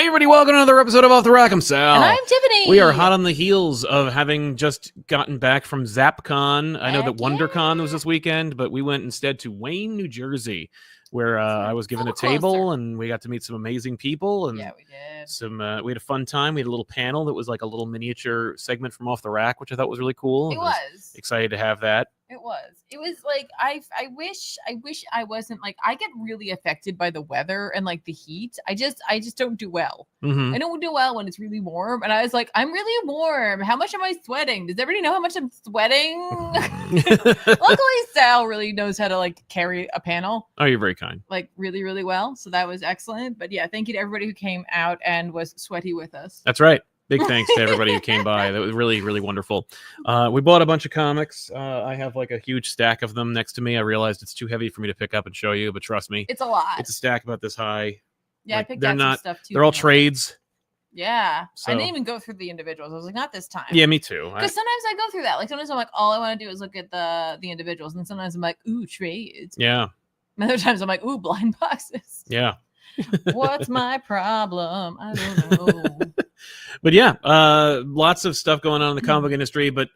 everybody, welcome to another episode of Off the Rack. I'm Sal. And I'm Tiffany. We are hot on the heels of having just gotten back from Zapcon. I know that WonderCon was this weekend, but we went instead to Wayne, New Jersey, where I was given a table and we got to meet some amazing people. And yeah, we did. We had a fun time. We had a little panel that was like a little miniature segment from Off the Rack, which I thought was really cool. It was. Excited to have that. It was like I wish I wasn't like I get really affected by the weather and like the heat. I just don't do well. Mm-hmm. I don't do well when it's really warm. And I was like, I'm really warm. How much am I sweating? Does everybody know how much I'm sweating? Luckily, Sal really knows how to like carry a panel. Oh, you're very kind. Like really, really well. So that was excellent. But yeah, thank you to everybody who came out and was sweaty with us. That's right. Big thanks to everybody who came by. That was really, really wonderful. We bought a bunch of comics. I have like a huge stack of them next to me. I realized it's too heavy for me to pick up and show you, but trust me, it's a lot. It's a stack about this high. Yeah, like, I picked out some stuff too. They're all trades. Yeah. So, I didn't even go through the individuals. I was like, not this time. Yeah, me too. Because sometimes I go through that. Like sometimes I'm like, all I want to do is look at the individuals. And sometimes I'm like, ooh, trades. Yeah. And other times I'm like, ooh, blind boxes. Yeah. What's my problem? I don't know. But yeah, lots of stuff going on in the comic book industry. But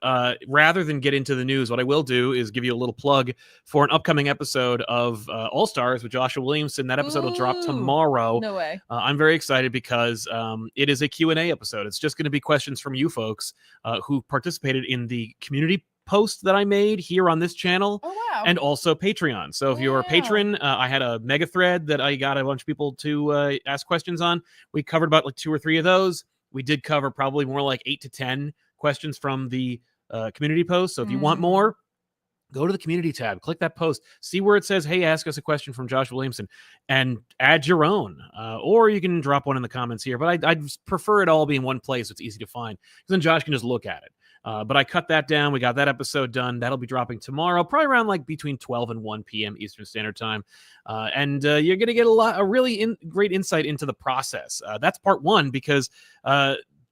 rather than get into the news, what I will do is give you a little plug for an upcoming episode of All Stars with Joshua Williamson. That episode will drop tomorrow. No way. I'm very excited because it is a Q&A episode. It's just going to be questions from you folks who participated in the community post that I made here on this channel. Oh, wow. And also Patreon. So if you're a patron, I had a mega thread that I got a bunch of people to ask questions on. We covered about like 2 or 3 of those. We did cover probably more like 8 to 10 questions from the community post. So if you want more, go to the community tab, click that post, see where it says, hey, ask us a question from Josh Williamson, and add your own. Or you can drop one in the comments here. But I'd prefer it all be in one place so it's easy to find, because then Josh can just look at it. But I cut that down. We got that episode done. That'll be dropping tomorrow, probably around like between 12 and 1 p.m. Eastern Standard Time. And you're going to get a really great insight into the process. That's part 1, because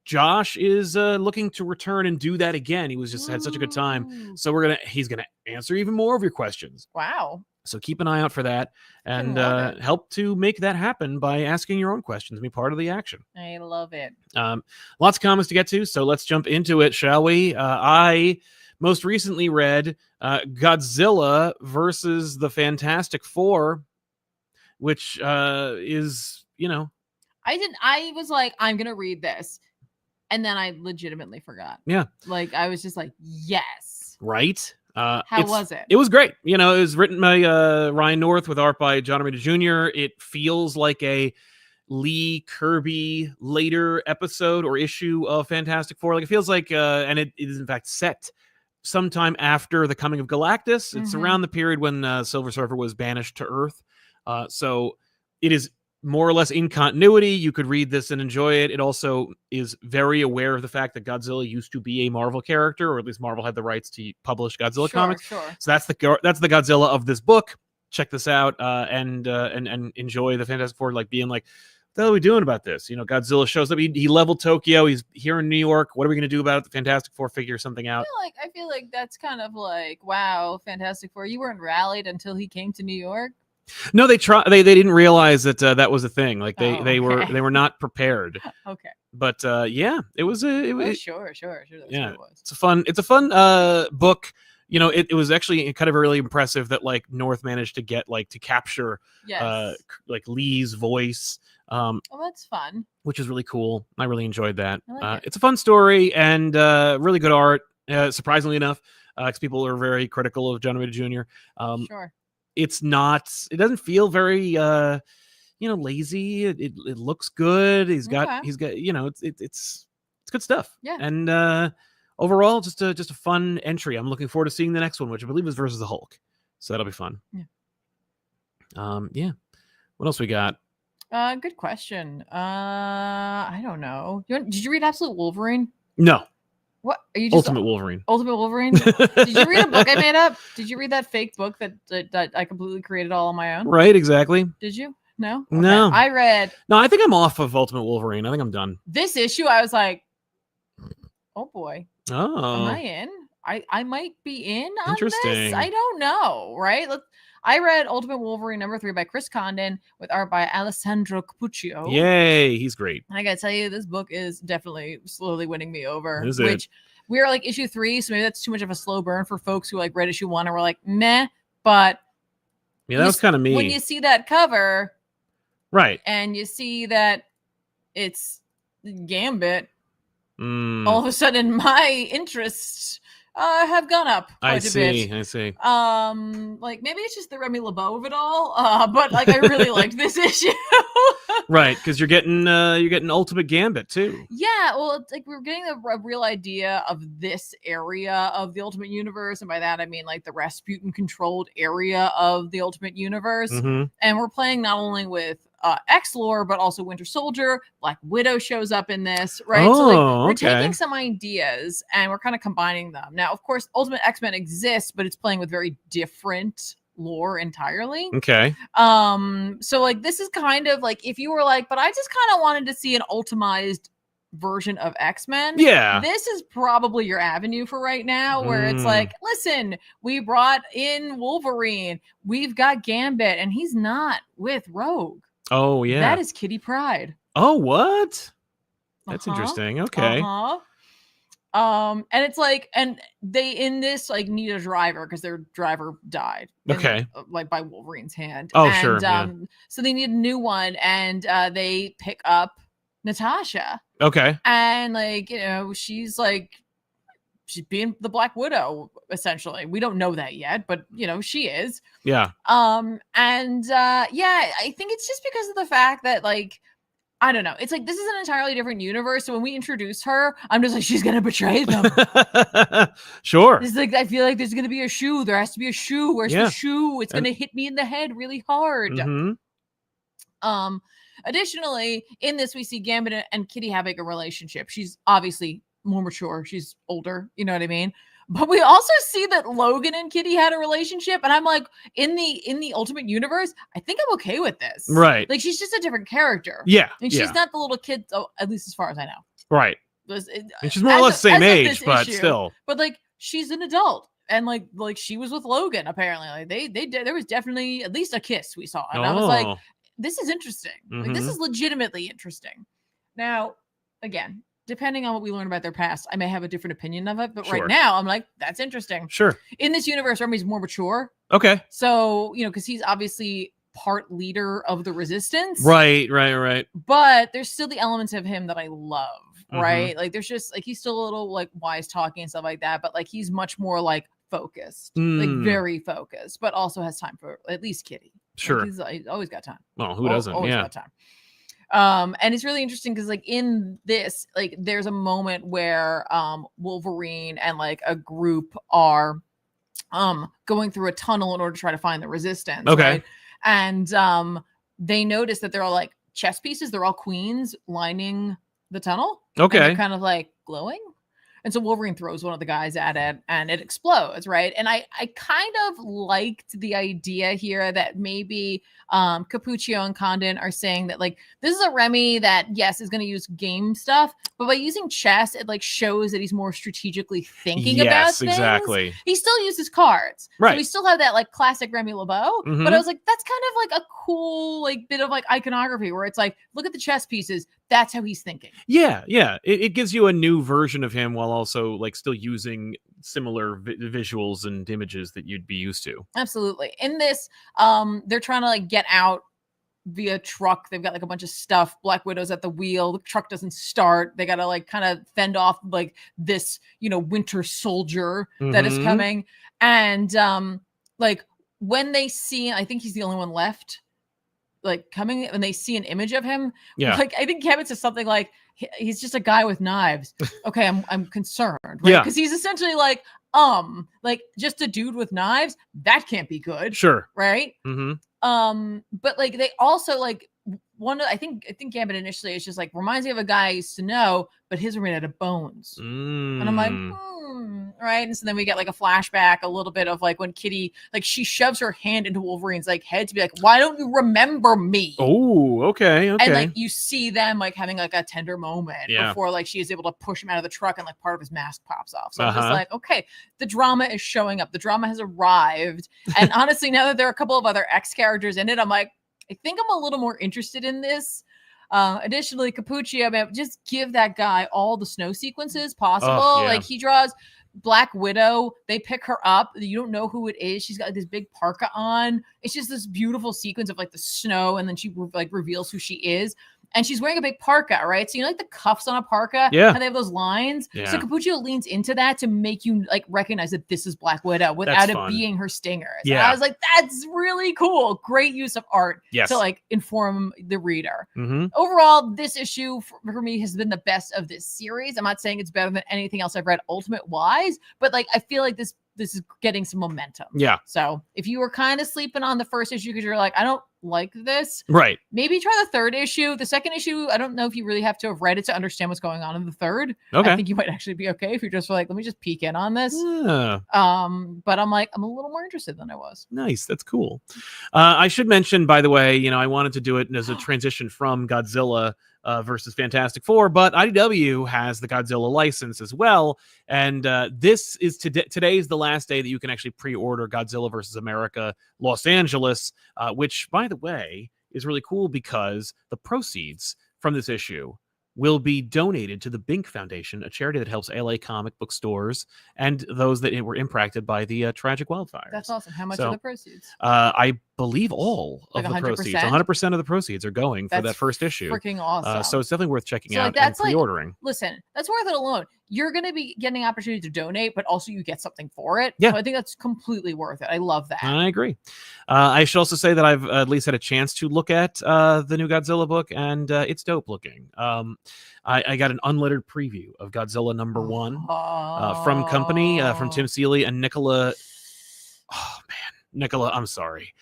Josh is looking to return and do that again. He was just had such a good time. So he's going to answer even more of your questions. Wow. So keep an eye out for that, and help to make that happen by asking your own questions and be part of the action. I love it. Lots of comics to get to, so let's jump into it, shall we? I most recently read Godzilla versus the Fantastic Four, which is, I was like, I'm going to read this. And then I legitimately forgot. Yeah. Like, I was just like, yes. Right? How was it? It was great. It was written by Ryan North with art by John Romita Jr. It feels like a Lee Kirby later episode or issue of Fantastic Four. Like, it feels like, and it is in fact set sometime after the coming of Galactus. It's around the period when Silver Surfer was banished to Earth. So it is more or less in continuity. You could read this and enjoy it. It also is very aware of the fact that Godzilla used to be a Marvel character, or at least Marvel had the rights to publish Godzilla comics. Sure. So that's the Godzilla of this book. Check this out and enjoy the Fantastic Four, like being like, what the hell are we doing about this? Godzilla shows up. He leveled Tokyo. He's here in New York. What are we going to do about it? The Fantastic Four figure something out. I feel like that's kind of like, wow, Fantastic Four. You weren't rallied until he came to New York. No, they didn't realize that that was a thing. Like they were not prepared. Okay. But yeah, it was sure. Yeah, it's a fun book. It was actually kind of really impressive that like North managed to get to capture like Lee's voice. That's fun. Which is really cool. I really enjoyed that. It's a fun story and really good art. Surprisingly enough, because people are very critical of John Romita Jr. Sure. It doesn't feel very lazy. It looks good. He's got it's good stuff. Yeah. And overall just a fun entry. I'm looking forward to seeing the next one, which I believe is versus the Hulk. So that'll be fun. Yeah. Yeah. What else we got? Good question. I don't know. Did you read Absolute Wolverine? No. What are you just Ultimate Wolverine? Ultimate Wolverine. Did you read a book I made up? Did you read that fake book that I completely created all on my own? Right, exactly. Did you? No. Okay. No. I read. No, I think I'm off of Ultimate Wolverine. I think I'm done. This issue, I was like, oh boy. Oh. Am I in? I might be in on Interesting. this. I don't know. Right. I read Ultimate Wolverine #3 by Chris Condon with art by Alessandro Cappuccio. Yay, he's great. And I gotta tell you, this book is definitely slowly winning me over. Is it? Which we're like issue 3, so maybe that's too much of a slow burn for folks who like read issue 1 and were like, meh. But Yeah, that was kind of me. When you see that cover, right, and you see that it's Gambit, all of a sudden my interests have gone up quite a bit. I see. Like maybe it's just the Remy LeBeau of it all, but like I really liked this issue. Right, because you're getting Ultimate Gambit too. Yeah, well, it's like we're getting a real idea of this area of the Ultimate Universe, and by that I mean like the Rasputin-controlled area of the Ultimate Universe. And we're playing not only with X-Lore, but also Winter Soldier. Black Widow shows up in this, right? Oh, so like we're okay. taking some ideas and we're kind of combining them. Now, of course, Ultimate X-Men exists, but it's playing with very different lore entirely. Okay. So like this is kind of like if you were like, but I just kind of wanted to see an ultimized version of X-Men. Yeah. This is probably your avenue for right now, where it's like, listen, we brought in Wolverine, we've got Gambit, and he's not with Rogue. Oh yeah. That is Kitty Pryde. Oh, what? That's interesting. Okay. And it's like, and they in this like need a driver because their driver died. Okay. Like by Wolverine's hand. Oh, and, sure. Yeah. So they need a new one, and they pick up Natasha. Okay. And like, you know, she's being the Black Widow, essentially. We don't know that yet, but you know, she is. Yeah. Yeah, I think it's just because of the fact that like, I don't know. It's like this is an entirely different universe. So when we introduce her, I'm just like, she's gonna betray them. Sure. It's like I feel like there's gonna be a shoe. There has to be a shoe. Where's the shoe? It's gonna hit me in the head really hard. Additionally, in this, we see Gambit and Kitty having a relationship. She's obviously more mature. She's older. You know what I mean? But we also see that Logan and Kitty had a relationship, and I'm like, in the Ultimate Universe, I think I'm okay with this. Right. Like she's just a different character. Yeah. And she's not the little kid, at least as far as I know. Right. And she's more or less the same age, but issue, still. But like she's an adult. And like she was with Logan, apparently. Like they did, there was definitely at least a kiss we saw. And I was like, this is interesting. Like this is legitimately interesting. Now, again, depending on what we learn about their past, I may have a different opinion of it. But right now, I'm like, that's interesting. Sure. In this universe, Remy's more mature. Okay. So, you know, because he's obviously part leader of the Resistance. Right. But there's still the elements of him that I love, right? Like there's just like he's still a little like wise talking and stuff like that, but like he's much more like focused, like very focused, but also has time for at least Kitty. Sure. Like he's always got time. Well, who doesn't? Always got time. And it's really interesting because like in this, like there's a moment where Wolverine and like a group are going through a tunnel in order to try to find the Resistance. Okay. Right? And they notice that they're all like chess pieces, they're all queens lining the tunnel. Okay. And they're kind of like glowing. And so Wolverine throws one of the guys at it and it explodes, right? And I kind of liked the idea here that maybe Cappuccio and Condon are saying that like this is a Remy that yes is going to use game stuff, but by using chess it like shows that he's more strategically thinking about things. Exactly. He still uses cards, right? So we still have that like classic Remy LeBeau, but I was like that's kind of like a cool like bit of like iconography where it's like look at the chess pieces. That's how he's thinking. Yeah. It gives you a new version of him while also like still using similar visuals and images that you'd be used to. Absolutely. In this, they're trying to like get out via truck. They've got like a bunch of stuff. Black Widow's at the wheel. The truck doesn't start. They got to like kind of fend off like this, you know, Winter Soldier that is coming. And like when they see, I think he's the only one left. Like coming and they see an image of him. Yeah. Like I think Kevin says something like he's just a guy with knives. Okay, I'm concerned, right? Yeah. Because he's essentially like just a dude with knives. That can't be good. Sure. Right. But like they also like I think Gambit initially is just like reminds me of a guy I used to know, but his were made out of bones. And I'm like, right. And so then we get like a flashback, a little bit of like when Kitty, like she shoves her hand into Wolverine's like head to be like, why don't you remember me? Oh, okay. And like you see them like having like a tender moment Yeah. before like she is able to push him out of the truck and like part of his mask pops off. So I'm just like, okay, the drama is showing up. The drama has arrived. And honestly, now that there are a couple of other X characters in it, I'm like, I think I'm a little more interested in this. Additionally, Capuccio, man, just give that guy all the snow sequences possible. Like he draws Black Widow, they pick her up. You don't know who it is. She's got like, this big parka on. It's just this beautiful sequence of like the snow, and then she like reveals who she is. And she's wearing a big parka, right? So you know, like the cuffs on a parka, yeah, and they have those lines. Yeah. So Capuccio leans into that to make you like recognize that this is Black Widow without it being her stingers. Yeah, and I was like, that's really cool. Great use of art yes. to like inform the reader. Mm-hmm. Overall, this issue for me has been the best of this series. I'm not saying it's better than anything else I've read Ultimate wise, but like I feel like this is getting some momentum. Yeah. So if you were kind of sleeping on the first issue because you're like, I don't like this, right? Maybe try the third issue. The second issue, I don't know if you really have to have read it to understand what's going on in the third. Okay. I think you might actually be okay if you're just like, let me just peek in on this. Yeah. But I'm like, I'm a little more interested than I was. Nice. That's cool. I should mention, by the way, you know, I wanted to do it as a transition from Godzilla versus Fantastic Four, but IDW has the Godzilla license as well. And this is today is the last day that you can actually pre-order Godzilla versus America Los Angeles, which, by the way, is really cool because the proceeds from this issue will be donated to the Bink Foundation, a charity that helps LA comic book stores and those that were impacted by the tragic wildfires. That's awesome. How much are the proceeds? I believe all like of the 100%? proceeds. 100% of the proceeds are going for that first issue. Freaking awesome. So it's definitely worth checking out that's and pre-ordering. Like, listen, that's worth it alone. You're going to be getting opportunity to donate, but also you get something for it. Yeah. So I think that's completely worth it. I love that. I agree. I should also say that I've at least had a chance to look at the new Godzilla book, and it's dope looking. I got an unlettered preview of Godzilla #1 from Company, from Tim Seeley and Nicola. Oh man, Nicola, I'm sorry.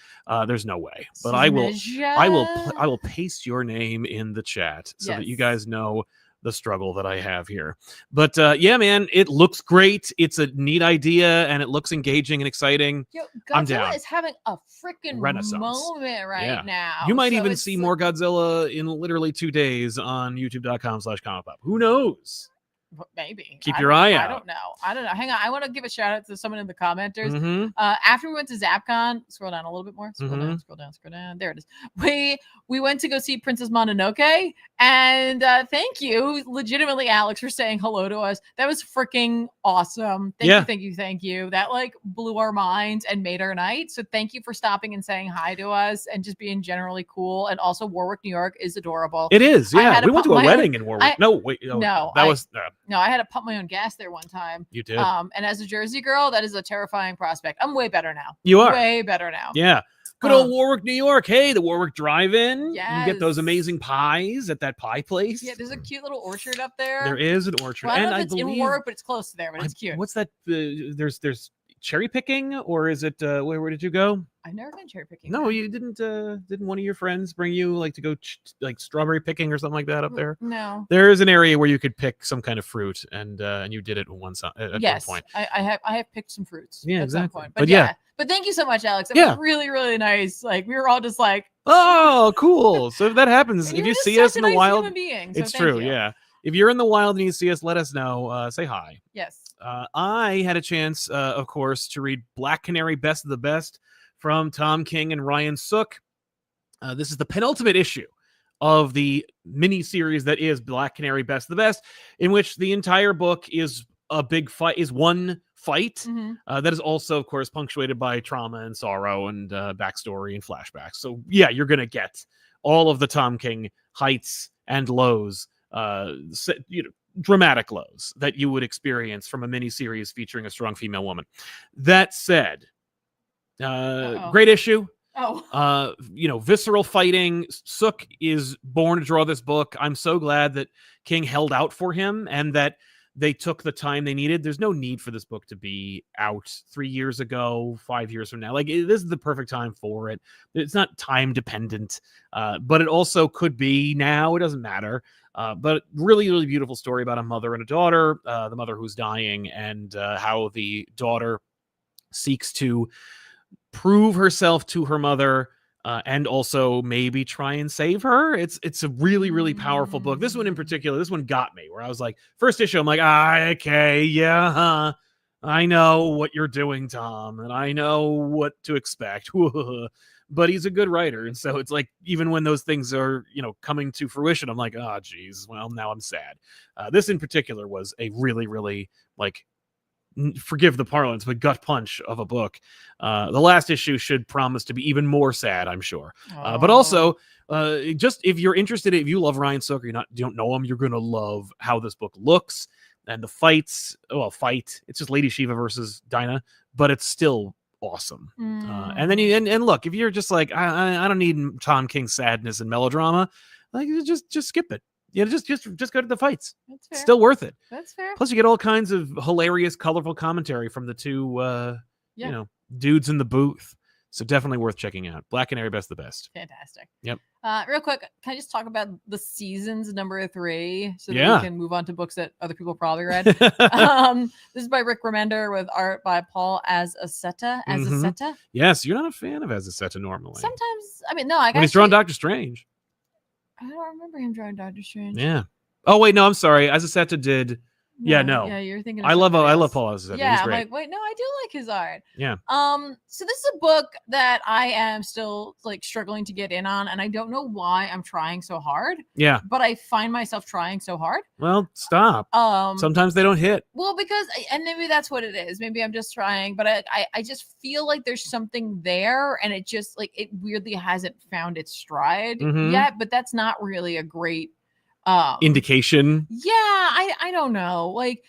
There's no way, but I will paste your name in the chat so that you guys know the struggle that I have here. But yeah, man, it looks great. It's a neat idea, and it looks engaging and exciting. Yo, I'm down. Godzilla is having a freaking renaissance moment right now. You might even see more Godzilla in literally 2 days on youtube.com/ComicPop. Who knows? Maybe. Keep your eye out. I don't know. Hang on. I want to give a shout out to someone in the commenters. Mm-hmm. After we went to Zapcon, scroll down a little bit more. Scroll down. There it is. We went to go see Princess Mononoke, and thank you, legitimately, Alex, for saying hello to us. That was freaking awesome. Thank you. That like blew our minds and made our night. So thank you for stopping and saying hi to us and just being generally cool. And also, Warwick, New York is adorable. It is. Yeah, we went to a wedding in Warwick. I had to pump my own gas there one time. You did. And as a Jersey girl, that is a terrifying prospect. I'm way better now. You are way better now. Yeah. Good old Warwick, New York. Hey, the Warwick Drive-In. Yes. You get those amazing pies at that pie place. Yeah, there's a cute little orchard up there. There is an orchard. Well, I don't know if it's in Warwick, but it's close to there, but it's cute. What's that? There's cherry picking, or is it where did you go? I've never been cherry picking. No, you didn't. Didn't one of your friends bring you like to go like strawberry picking or something like that up there? No. There is an area where you could pick some kind of fruit, and you did it at one point. I have picked some fruits. Yeah, at exactly. some point. But yeah. But thank you so much, Alex. It was really, really nice. Like we were all just like, oh, cool. So if that happens, if you see us in the wild, it's true. Yeah. If you're in the wild and you see us, let us know. Say hi. Yes. I had a chance, of course, to read Black Canary Best of the Best from Tom King and Ryan Sook. This is the penultimate issue of the mini-series that is Black Canary Best of the Best, in which the entire book is a big fight, is one fight that is also, of course, punctuated by trauma and sorrow and backstory and flashbacks. So, yeah, you're going to get all of the Tom King heights and lows, dramatic lows that you would experience from a mini-series featuring a strong female woman. That said, great issue. Visceral fighting. Sook is born to draw this book. I'm so glad that King held out for him and that they took the time they needed. There's no need for this book to be out 3 years ago, 5 years from now. Like, this is the perfect time for it. It's not time dependent, but it also could be now. It doesn't matter. But really, really beautiful story about a mother and a daughter, the mother who's dying, and how the daughter seeks to prove herself to her mother, and also maybe try and save her. It's a really, really powerful book. This one in particular, this one got me, where I was like, first issue, I'm like, okay, yeah, I know what you're doing, Tom, and I know what to expect. But he's a good writer, and so it's like, even when those things are, coming to fruition, I'm like, oh, geez, well, now I'm sad. This in particular was a really, really, like, forgive the parlance, but gut punch of a book. The last issue should promise to be even more sad, I'm sure. But also, just if you're interested, if you love Ryan Soker, you don't know him, you're gonna love how this book looks and the fights. Well, it's just Lady Shiva versus Dinah, but it's still awesome. And then and look, if you're just like, I don't need Tom King's sadness and melodrama, like, just skip it. Just go to the fights. That's fair. Still worth it. That's fair. Plus, you get all kinds of hilarious, colorful commentary from the two, dudes in the booth. So definitely worth checking out. Black Canary, best the best. Fantastic. Yep. Real quick, can I just talk about the seasons number 3 so that we can move on to books that other people probably read? This is by Rick Remender with art by Paul Azaceta. Yes, you're not a fan of Azaceta normally. Sometimes, no, when he's drawn Doctor Strange. I don't remember him drawing Doctor Strange. Yeah. Oh wait, no, I'm sorry. Azaceta did. No. Yeah, you're thinking. I love Paul Azaceta. Yeah, he's great. I'm like, wait, no, I do like his art. Yeah. So this is a book that I am still like struggling to get in on, and I don't know why I'm trying so hard. Yeah. But I find myself trying so hard. Well, stop. Sometimes they don't hit. Well, because and maybe that's what it is. Maybe I'm just trying, but I just feel like there's something there, and it just like it weirdly hasn't found its stride yet. But that's not really a great indication. Yeah, I don't know. Like,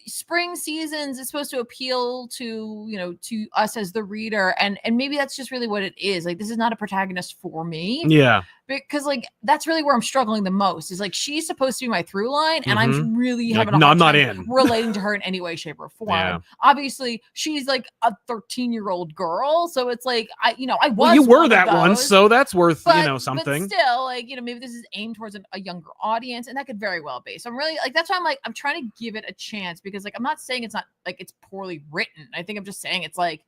spring seasons is supposed to appeal to, to us as the reader. And maybe that's just really what it is. Like, this is not a protagonist for me. Yeah. Because like, that's really where I'm struggling the most is like, she's supposed to be my through line. And I'm really having a hard time relating to her in any way, shape or form. Yeah. Obviously she's like a 13-year-old girl. So it's like, I was, well, you were that one. So that's worth, something. But still, like, maybe this is aimed towards a younger audience, and that could very well be. So I'm really like, that's why I'm like, I'm trying to give it a chance, because like, I'm not saying it's not like it's poorly written. I think I'm just saying it's like,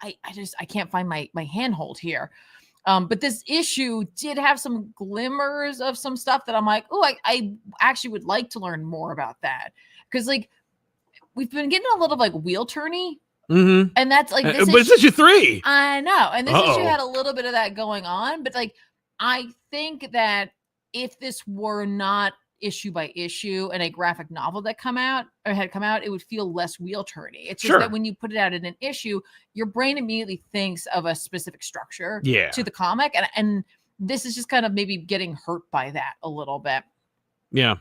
I can't find my handhold here. But this issue did have some glimmers of some stuff that I'm like, oh, I actually would like to learn more about that. Because like, we've been getting a little like wheel turny. And that's like, this but it's issue 3. I know. And this issue had a little bit of that going on, but like, I think that if this were not issue by issue and a graphic novel that had come out, it would feel less wheel turny. It's just that when you put it out in an issue, your brain immediately thinks of a specific structure to the comic. And this is just kind of maybe getting hurt by that a little bit. Yeah.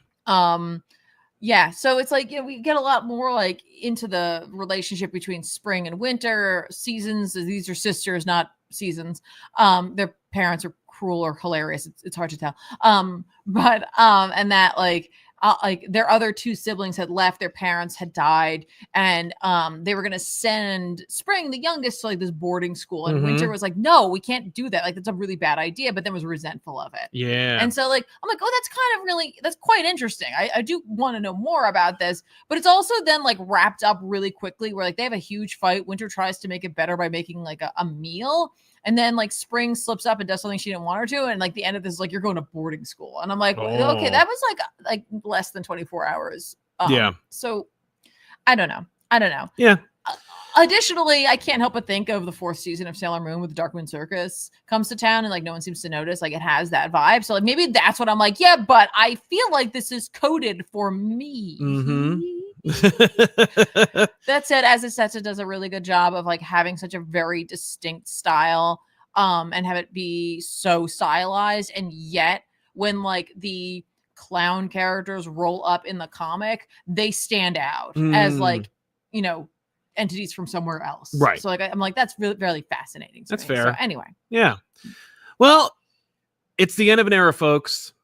Yeah. So it's like, we get a lot more like into the relationship between spring and winter seasons. These are sisters, not seasons. Their parents are cruel or hilarious. It's hard to tell. And that like their other 2 siblings had left, their parents had died, and they were going to send Spring, the youngest, to like this boarding school, and Winter was like, no, we can't do that. Like, that's a really bad idea, but then was resentful of it. Yeah. And so like, I'm like, oh, that's quite interesting. I do want to know more about this, but it's also then like wrapped up really quickly where like they have a huge fight. Winter tries to make it better by making like a meal. And then like Spring slips up and does something she didn't want her to. And like the end of this is like, you're going to boarding school. And I'm like, okay, that was like less than 24 hours. So I don't know. Yeah. Additionally, I can't help but think of the 4th season of Sailor Moon with the Dark Moon Circus comes to town and like no one seems to notice. Like, it has that vibe. So like, maybe that's what I'm like, yeah, but I feel like this is coded for me. That said, Azaceta does a really good job of like having such a very distinct style, and have it be so stylized. And yet when like the clown characters roll up in the comic, they stand out as like, entities from somewhere else. Right. So like, I'm like, that's really, really fascinating. That's fair. So anyway. Yeah. Well, it's the end of an era, folks.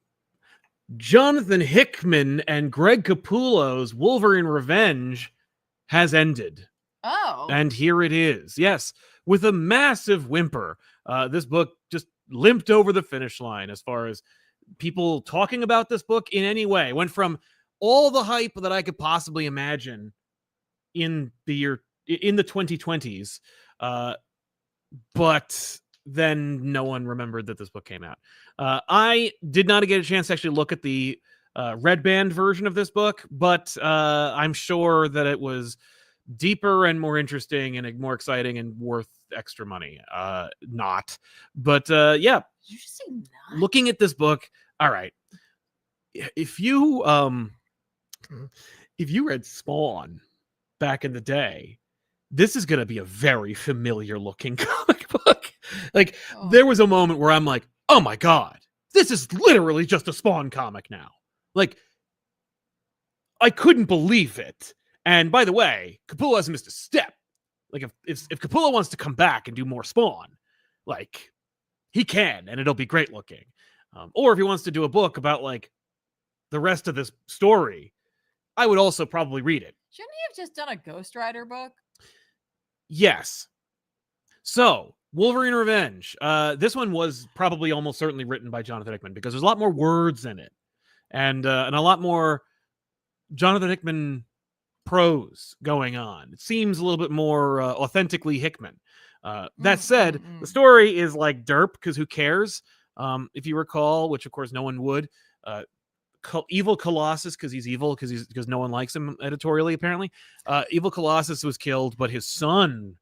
Jonathan Hickman and Greg Capullo's Wolverine Revenge has ended. Oh. And here it is. Yes, with a massive whimper. This book just limped over the finish line as far as people talking about this book in any way. It went from all the hype that I could possibly imagine in the 2020s, but then no one remembered that this book came out. I did not get a chance to actually look at the red band version of this book, but I'm sure that it was deeper and more interesting and more exciting and worth extra money. Not, but yeah. Did you just say not? Looking at this book, all right. If you read Spawn back in the day, this is going to be a very familiar looking comic book. Like, there was a moment where I'm like, oh my God, this is literally just a Spawn comic now. Like, I couldn't believe it. And by the way, Capullo hasn't missed a step. Like, if Capullo wants to come back and do more Spawn, like, he can, and it'll be great looking. Or if he wants to do a book about, like, the rest of this story, I would also probably read it. Shouldn't he have just done a Ghost Rider book? Yes. So, Wolverine Revenge. This one was probably almost certainly written by Jonathan Hickman because there's a lot more words in it. And a lot more Jonathan Hickman prose going on. It seems a little bit more authentically Hickman. That said, the story is like derp because who cares? If you recall, which of course no one would, Evil Colossus, because he's evil, because no one likes him editorially, apparently. Evil Colossus was killed, but his son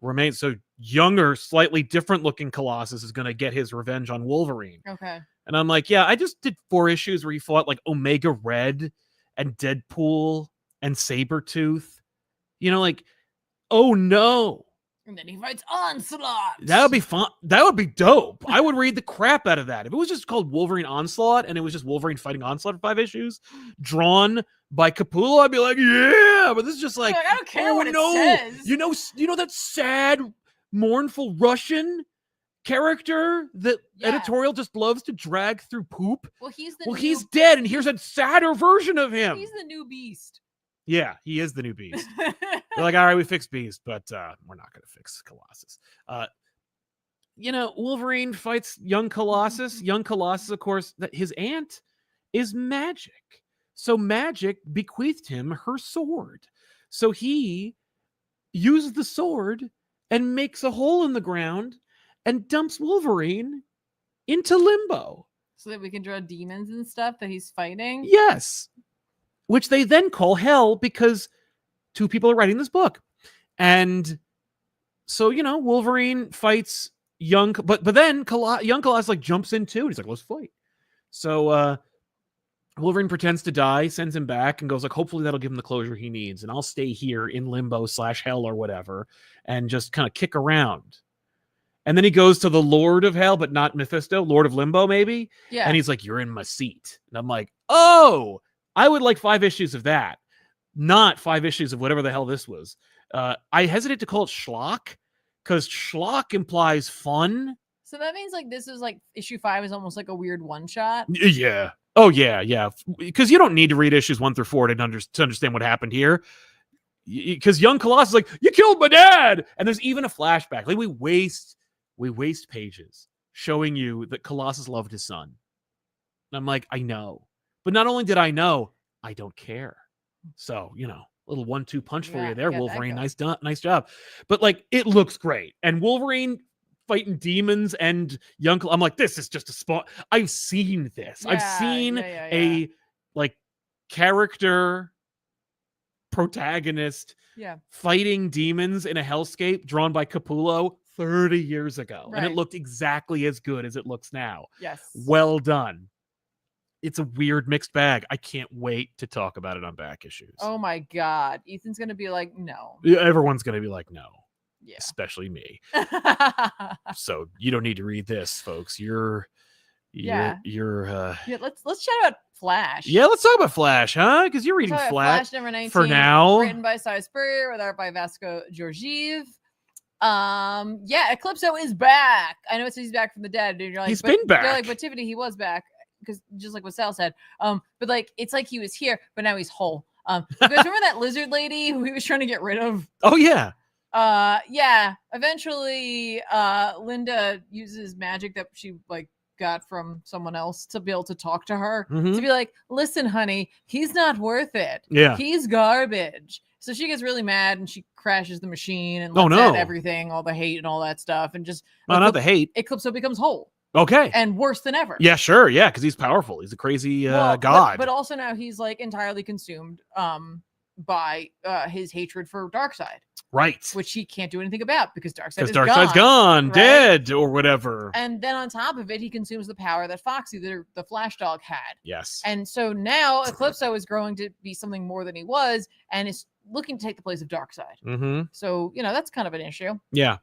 remains. So younger, slightly different looking Colossus is going to get his revenge on Wolverine. Okay. And I'm like, yeah, I just did 4 issues where he fought like Omega Red and Deadpool and Sabretooth. You know, like, oh no. And then he fights Onslaught. That would be fun. That would be dope. I would read the crap out of that. If it was just called Wolverine Onslaught and it was just Wolverine fighting Onslaught for 5 issues, drawn by Capullo, I'd be like, yeah. But this is just like, I don't care what it says. You know that sad, mournful Russian character that editorial just loves to drag through poop? Well, he's dead, and here's a sadder version of him. He's the new Beast. Yeah, he is the new Beast. They're like, all right, we fixed Beast, but we're not going to fix Colossus. You know, Wolverine fights young Colossus. Young Colossus, of course, his aunt is Magic. So Magic bequeathed him her sword. So he uses the sword and makes a hole in the ground and dumps Wolverine into limbo. So that we can draw demons and stuff that he's fighting? Yes. Which they then call hell because 2 people are writing this book. And so, you know, Wolverine fights young, but then young Colossus like jumps in too. And he's like, let's fight. So Wolverine pretends to die, sends him back, and goes like, hopefully that'll give him the closure he needs. And I'll stay here in limbo / hell or whatever and just kind of kick around. And then he goes to the Lord of Hell, but not Mephisto, Lord of Limbo, maybe. Yeah. And he's like, you're in my seat. And I'm like, oh, I would like 5 issues of that, not 5 issues of whatever the hell this was. I hesitate to call it schlock because schlock implies fun. So that means like this is like issue 5 is almost like a weird one shot. Yeah. Oh yeah. Because you don't need to read issues 1 through 4 to understand what happened here. Because young Colossus is like, you killed my dad, and there's even a flashback. Like we waste pages showing you that Colossus loved his son. And I'm like, I know. But not only did I know, I don't care. So, you know, a little 1-2 punch for you there, Wolverine. Nice job. But like, it looks great. And Wolverine fighting demons and young, I'm like, this is just a spot. I've seen this. Yeah, I've seen a like character protagonist fighting demons in a hellscape drawn by Capullo 30 years ago. Right. And it looked exactly as good as it looks now. Yes. Well done. It's a weird mixed bag. I can't wait to talk about it on back issues. Oh my God. Ethan's going to be like, no. Everyone's going to be like, no. Yeah. Especially me. So you don't need to read this, folks. Let's chat about Flash. Yeah, let's talk about Flash, huh? Because you're reading Flash number 19 for now. Written by Cy Spurrier with art by Vasco Georgiev. Eclipso is back. I know it says he's back from the dead. Dude. You're like, he's been back. You're like, but Tiffany, he was back. because just like what Sal said, but like it's like he was here, but now he's whole. You guys remember that lizard lady who he was trying to get rid of? Oh yeah. Yeah. Eventually, Linda uses magic that she like got from someone else to be able to talk to her to be like, listen, honey, he's not worth it. Yeah. He's garbage. So she gets really mad and she crashes the machine and lets out everything, all the hate and all that stuff, and just not the hate. Eclipso becomes whole. Okay. And worse than ever. Yeah, sure. Yeah, because he's powerful. He's a crazy god. But also now he's like entirely consumed by his hatred for Darkseid. Right. Which he can't do anything about because Darkseid's gone, right? dead, or whatever. And then on top of it, he consumes the power that Foxy, the Flash dog, had. Yes. And so now Eclipso is growing to be something more than he was and is looking to take the place of Darkseid. So, that's kind of an issue. Yeah.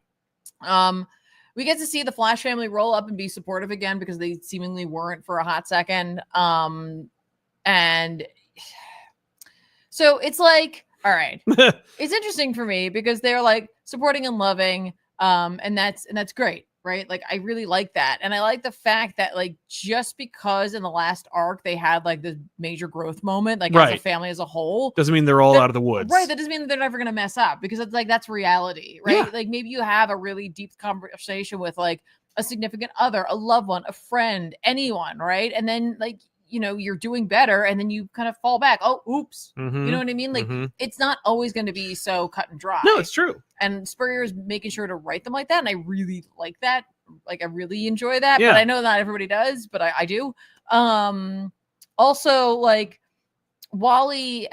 We get to see the Flash family roll up and be supportive again because they seemingly weren't for a hot second. And so it's like, all right, it's interesting for me because they're like supporting and loving. And that's great, right? Like, I really like that. And I like the fact that like, just because in the last arc, they had like this major growth moment, like as a family as a whole, doesn't mean they're all out of the woods. Right. That doesn't mean that they're never going to mess up because it's like, that's reality, right? Yeah. Like maybe you have a really deep conversation with like a significant other, a loved one, a friend, anyone. Right. And then like, you're doing better and then you kind of fall back. Oh, oops. You know what I mean? Like it's not always going to be so cut and dry. No, it's true. And Spurrier is making sure to write them like that. And I really like that. Like I really enjoy that, but I know not everybody does, but I do. Also like Wally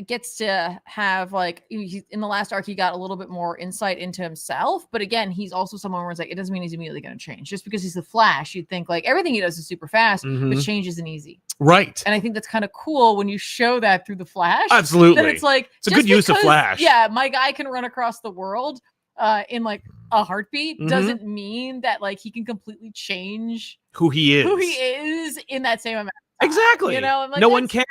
gets to have like in the last arc, he got a little bit more insight into himself. But again, he's also someone where it's like, it doesn't mean he's immediately going to change just because he's the Flash. You'd think like everything he does is super fast, but change isn't easy. Right. And I think that's kind of cool when you show that through the Flash. Absolutely. That it's like, it's a good use of Flash. Yeah. My guy can run across the world in like a heartbeat doesn't mean that like he can completely change who he is in that same amount of time. Exactly. Like, no one can.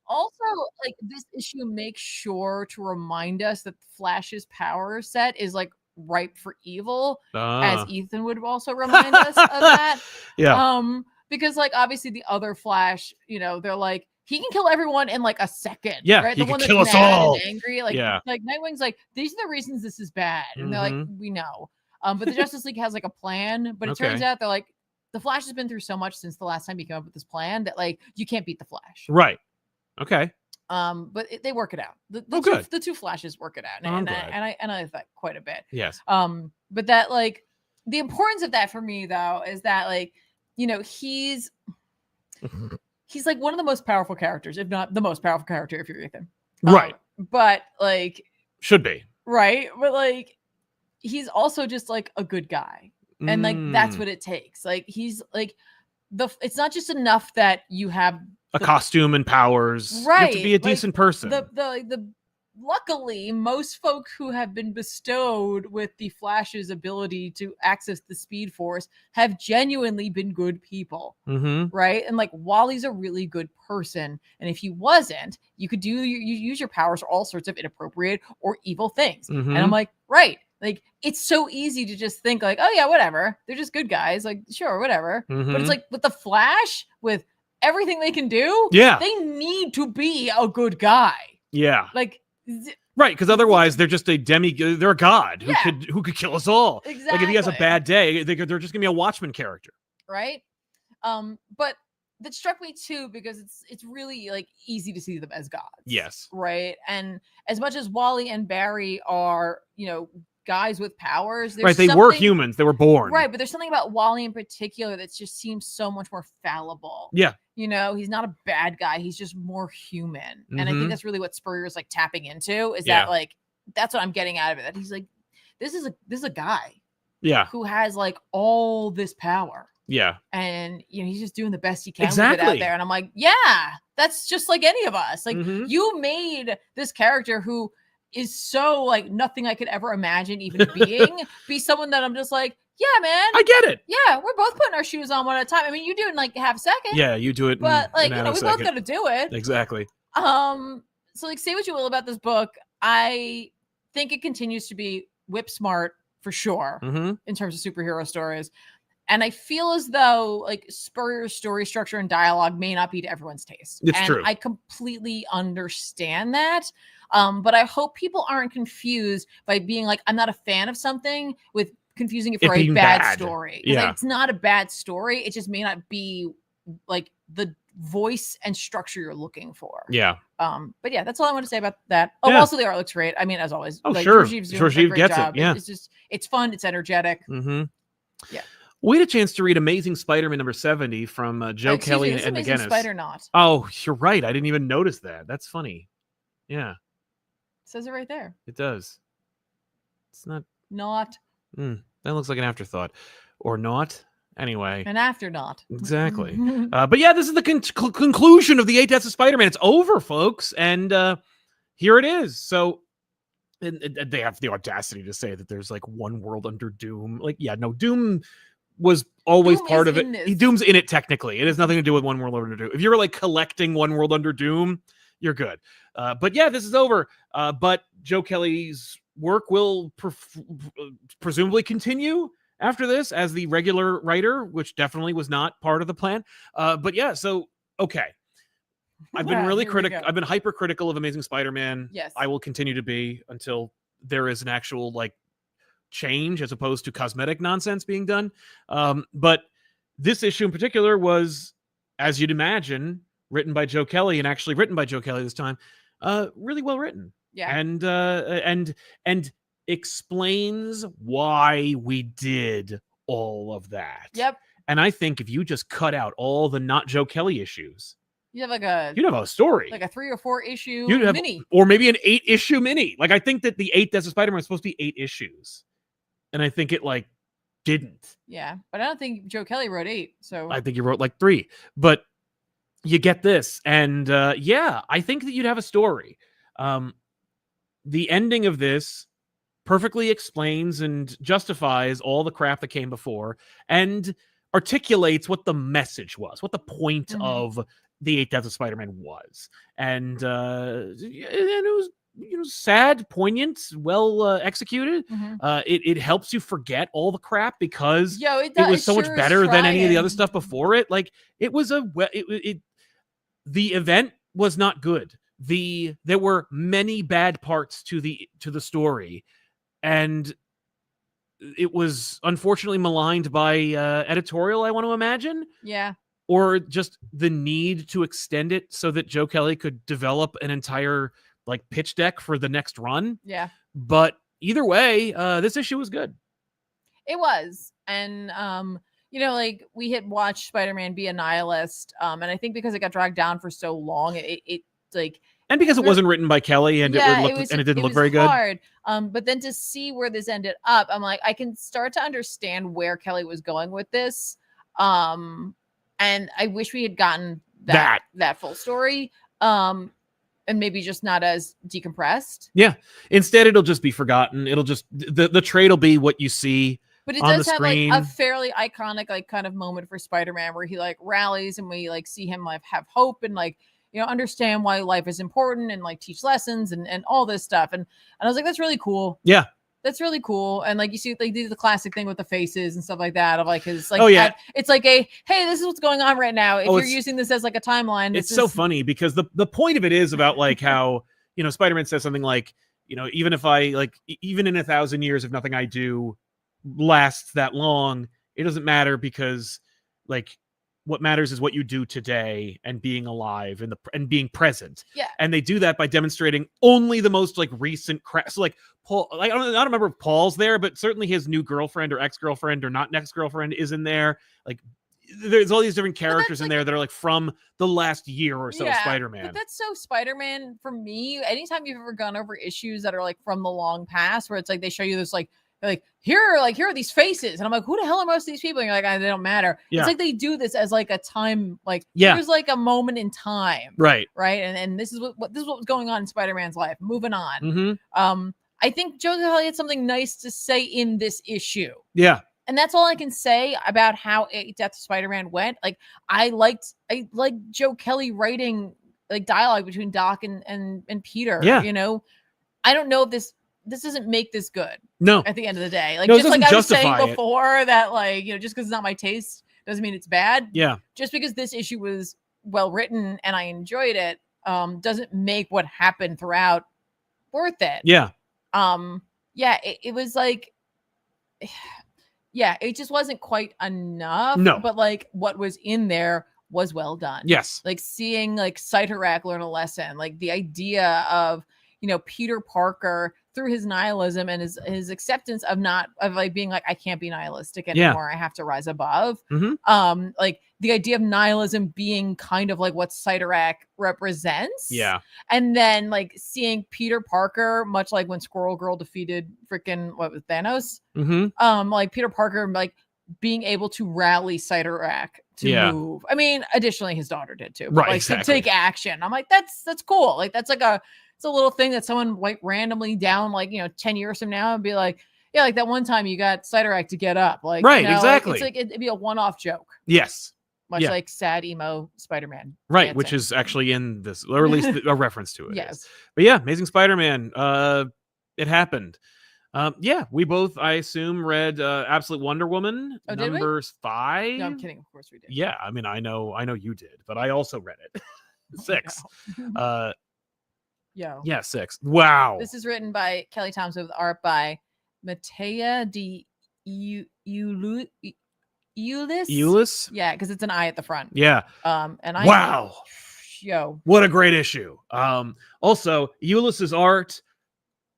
Also, like this issue makes sure to remind us that Flash's power set is like ripe for evil, as Ethan would also remind us of that. Yeah. Because like obviously the other Flash, they're like he can kill everyone in like a second. Yeah, right. The one that's kill us all. And angry, like Nightwing's like these are the reasons this is bad, and they're like we know. But the Justice League has like a plan, but it turns out they're like the Flash has been through so much since the last time he came up with this plan that like you can't beat the Flash. Right. Okay. But they work it out. The two Flashes work it out, and I like that quite a bit. Yes. But that like the importance of that for me though is that like he's like one of the most powerful characters, if not the most powerful character, if you're Ethan. Right. But like should be right, but like he's also just like a good guy, and like that's what it takes. Like he's like it's not just enough that you have a costume and powers. Right. You have to be a decent person. Luckily, most folk who have been bestowed with the Flash's ability to access the Speed Force have genuinely been good people. Right. And like Wally's a really good person. And if he wasn't, you could you use your powers for all sorts of inappropriate or evil things. And I'm like, right. Like, it's so easy to just think like, oh yeah, whatever. They're just good guys. Like, sure, whatever. But it's like with the Flash, with everything they can do, they need to be a good guy. Yeah. Like, right, because otherwise they're just they're a god who could kill us all. Exactly. Like if he has a bad day, they're just gonna be a Watchmen character. Right. But that struck me too because it's really like easy to see them as gods. Yes. Right. And as much as Wally and Barry are, guys with powers. Right, they were humans. They were born. Right, but there's something about Wally in particular that just seems so much more fallible. Yeah. He's not a bad guy. He's just more human. And I think that's really what Spurrier's like tapping into is that like, that's what I'm getting out of it. That he's like, this is a guy. Yeah. Who has like all this power. Yeah. And, he's just doing the best he can with it out there. And I'm like, yeah, that's just like any of us. Like you made this character who is so like nothing I could ever imagine even be someone that I'm just like, yeah, man. I get it. Yeah, we're both putting our shoes on one at a time. I mean, you do it in like half a second. Yeah, you do it. But like, we both got to do it. Exactly. So like, say what you will about this book. I think it continues to be whip smart for sure in terms of superhero stories. And I feel as though like Spurrier's story structure and dialogue may not be to everyone's taste. It's and true. I completely understand that. But I hope people aren't confused by being like, I'm not a fan of something with confusing it for a bad story. Yeah. It's not a bad story. It just may not be like the voice and structure you're looking for. Yeah. But yeah, that's all I want to say about that. Oh, Yeah. also the art looks great. I mean, as always. Oh, like, sure. Georgiev's doing a Georgiev great gets job. it. Yeah. It's just, it's fun. It's energetic. Mm-hmm. Yeah. We had a chance to read Amazing Spider-Man number 70 from Joe Kelly and Ed McGuinness. Spider-Not. Oh, you're right. I didn't even notice that. That's funny. Yeah. It says it right there. It does. It's not. Not. That looks like an afterthought. Or not. Anyway. An afterthought. Exactly. But yeah, this is the conclusion of the 8 Deaths of Spider-Man. It's over, folks. And here it is. So and they have the audacity to say that there's like one world under Doom. Like, yeah, no, Doom was always Doom part of in it. this. Doom's in it technically. It has nothing to do with one world under Doom. If you're like collecting one world under Doom, you're good. But yeah, this is over. But Joe Kelly's work will presumably continue after this as the regular writer, which definitely was not part of the plan. But yeah, so okay. I've been really critical. I've been hypercritical of Amazing Spider-Man. Yes. I will continue to be until there is an actual like change as opposed to cosmetic nonsense being done. But this issue in particular was, as you'd imagine, written by Joe Kelly and actually written by Joe Kelly this time. Really well written. Yeah. And explains why we did all of that. Yep. And I think if you just cut out all the not Joe Kelly issues, you'd have a story, like a 3 or 4 issue mini, or maybe an 8 issue mini. Like I think that the 8 Deaths of Spider-Man was supposed to be 8 issues, and I think it like didn't. Yeah, but I don't think Joe Kelly wrote 8. So I think he wrote like 3. But you get this, and yeah, I think that you'd have a story. The ending of this perfectly explains and justifies all the crap that came before, and articulates what the message was, what the point of the 8 Deaths of Spider-Man was. And it was sad, poignant, well executed. It helps you forget all the crap because it was so much better than any of the other stuff before it. Like it was the event was not good. There were many bad parts to the story, and it was unfortunately maligned by editorial, I want to imagine. Yeah. Or just the need to extend it so that Joe Kelly could develop an entire like pitch deck for the next run. Yeah. But either way, this issue was good. It was. And like we had watched Spider-Man be a nihilist. And I think because it got dragged down for so long, it like, and because it wasn't written by Kelly and it didn't look very good. But then to see where this ended up, I'm like, I can start to understand where Kelly was going with this. And I wish we had gotten that full story. And maybe just not as decompressed. Yeah. Instead, it'll just be forgotten. It'll just the trade will be what you see. But it does have like a fairly iconic like kind of moment for Spider-Man where he like rallies and we like see him like have hope and like understand why life is important and like teach lessons and all this stuff. And I was like, that's really cool. Yeah. That's really cool. And like you see, they do the classic thing with the faces and stuff like that of like his like, it's like hey, this is what's going on right now. If you're using this as like a timeline, it's so funny because the point of it is about like how, Spider-Man says something like, even if I like, even in 1,000 years, if nothing I do lasts that long, it doesn't matter because like, what matters is what you do today and being alive and being present. Yeah. And they do that by demonstrating only the most like recent crap. So like Paul, like I don't remember if Paul's there, but certainly his new girlfriend or ex-girlfriend or not next girlfriend is in there. Like there's all these different characters in there that are like from the last year or so of Spider-Man. But that's so Spider-Man for me. Anytime you've ever gone over issues that are like from the long past where it's like they show you this like here are these faces and I'm like, who the hell are most of these people? And you're like, they don't matter. It's like they do this as like a time, like here's like a moment in time, right and this is what was going on in Spider-Man's life. Moving on. I think Joe Kelly had something nice to say in this issue, and that's all I can say about how 8 Deaths of Spider-Man went. Like I liked Joe Kelly writing like dialogue between Doc and Peter. I don't know if this this doesn't make this good. No. At the end of the day, like No, it just like doesn't I was saying justify it. before, that like, you know, just because it's not my taste doesn't mean it's bad. Yeah. Just because this issue was well written and I enjoyed it, doesn't make what happened throughout worth it. Yeah. Yeah, it was like, yeah, it just wasn't quite enough. No. But like what was in there was well done. Yes. Like seeing like Cyttorak learn a lesson, like the idea of, you know, Peter Parker through his nihilism and his acceptance of like being like, I can't be nihilistic anymore. I have to rise above. Mm-hmm. Like the idea of nihilism being kind of like what Cyttorak represents. Yeah. And then like seeing Peter Parker, much like when Squirrel Girl defeated freaking what was Thanos. Mm-hmm. Like Peter Parker, like being able to rally Cyttorak to move. I mean, additionally, his daughter did too. But Right. like Exactly. to take action. I'm like, that's cool. Like that's like it's a little thing that someone like randomly down, like, you know, 10 years from now and be like, yeah, like that one time you got Cyttorak to get up. Like, right. You know, Exactly. Like, it's like it'd be a one-off joke. Yes. Much like sad emo Spider-Man. Right. dancing. Which is actually in this, or at least a reference to it. Yes. But yeah, Amazing Spider-Man. It happened. Yeah, we both, I assume, read Absolute Wonder Woman number 5. No, I'm kidding. Of course we did. Yeah, I mean, I know you did, but I also read it. 6. Yeah, 6. Wow. This is written by Kelly Thompson with art by Matea de Eulis. Yeah, because it's an I at the front. Yeah. And I wow. Yo, what a great issue. Also, Eulis's art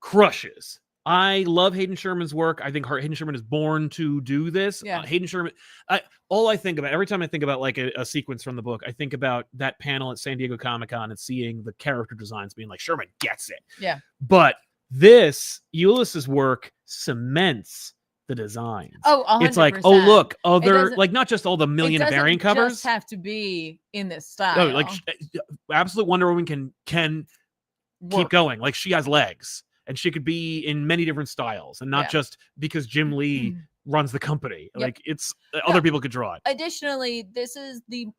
crushes. I love Hayden Sherman's work. I think Hayden Sherman is born to do this. Yeah. Hayden Sherman, all I think about every time I think about like a sequence from the book, I think about that panel at San Diego Comic-Con and seeing the character designs being like, Sherman gets it. Yeah. But Eulis's work cements the designs. Oh, 100%. It's like, oh, look, like not just all the million variant covers. It just have to be in this style. No, like Absolute Wonder Woman can keep going. Like she has legs. And she could be in many different styles, and not just because Jim Lee runs the company. Yep. Like it's other people could draw it. Additionally, this is the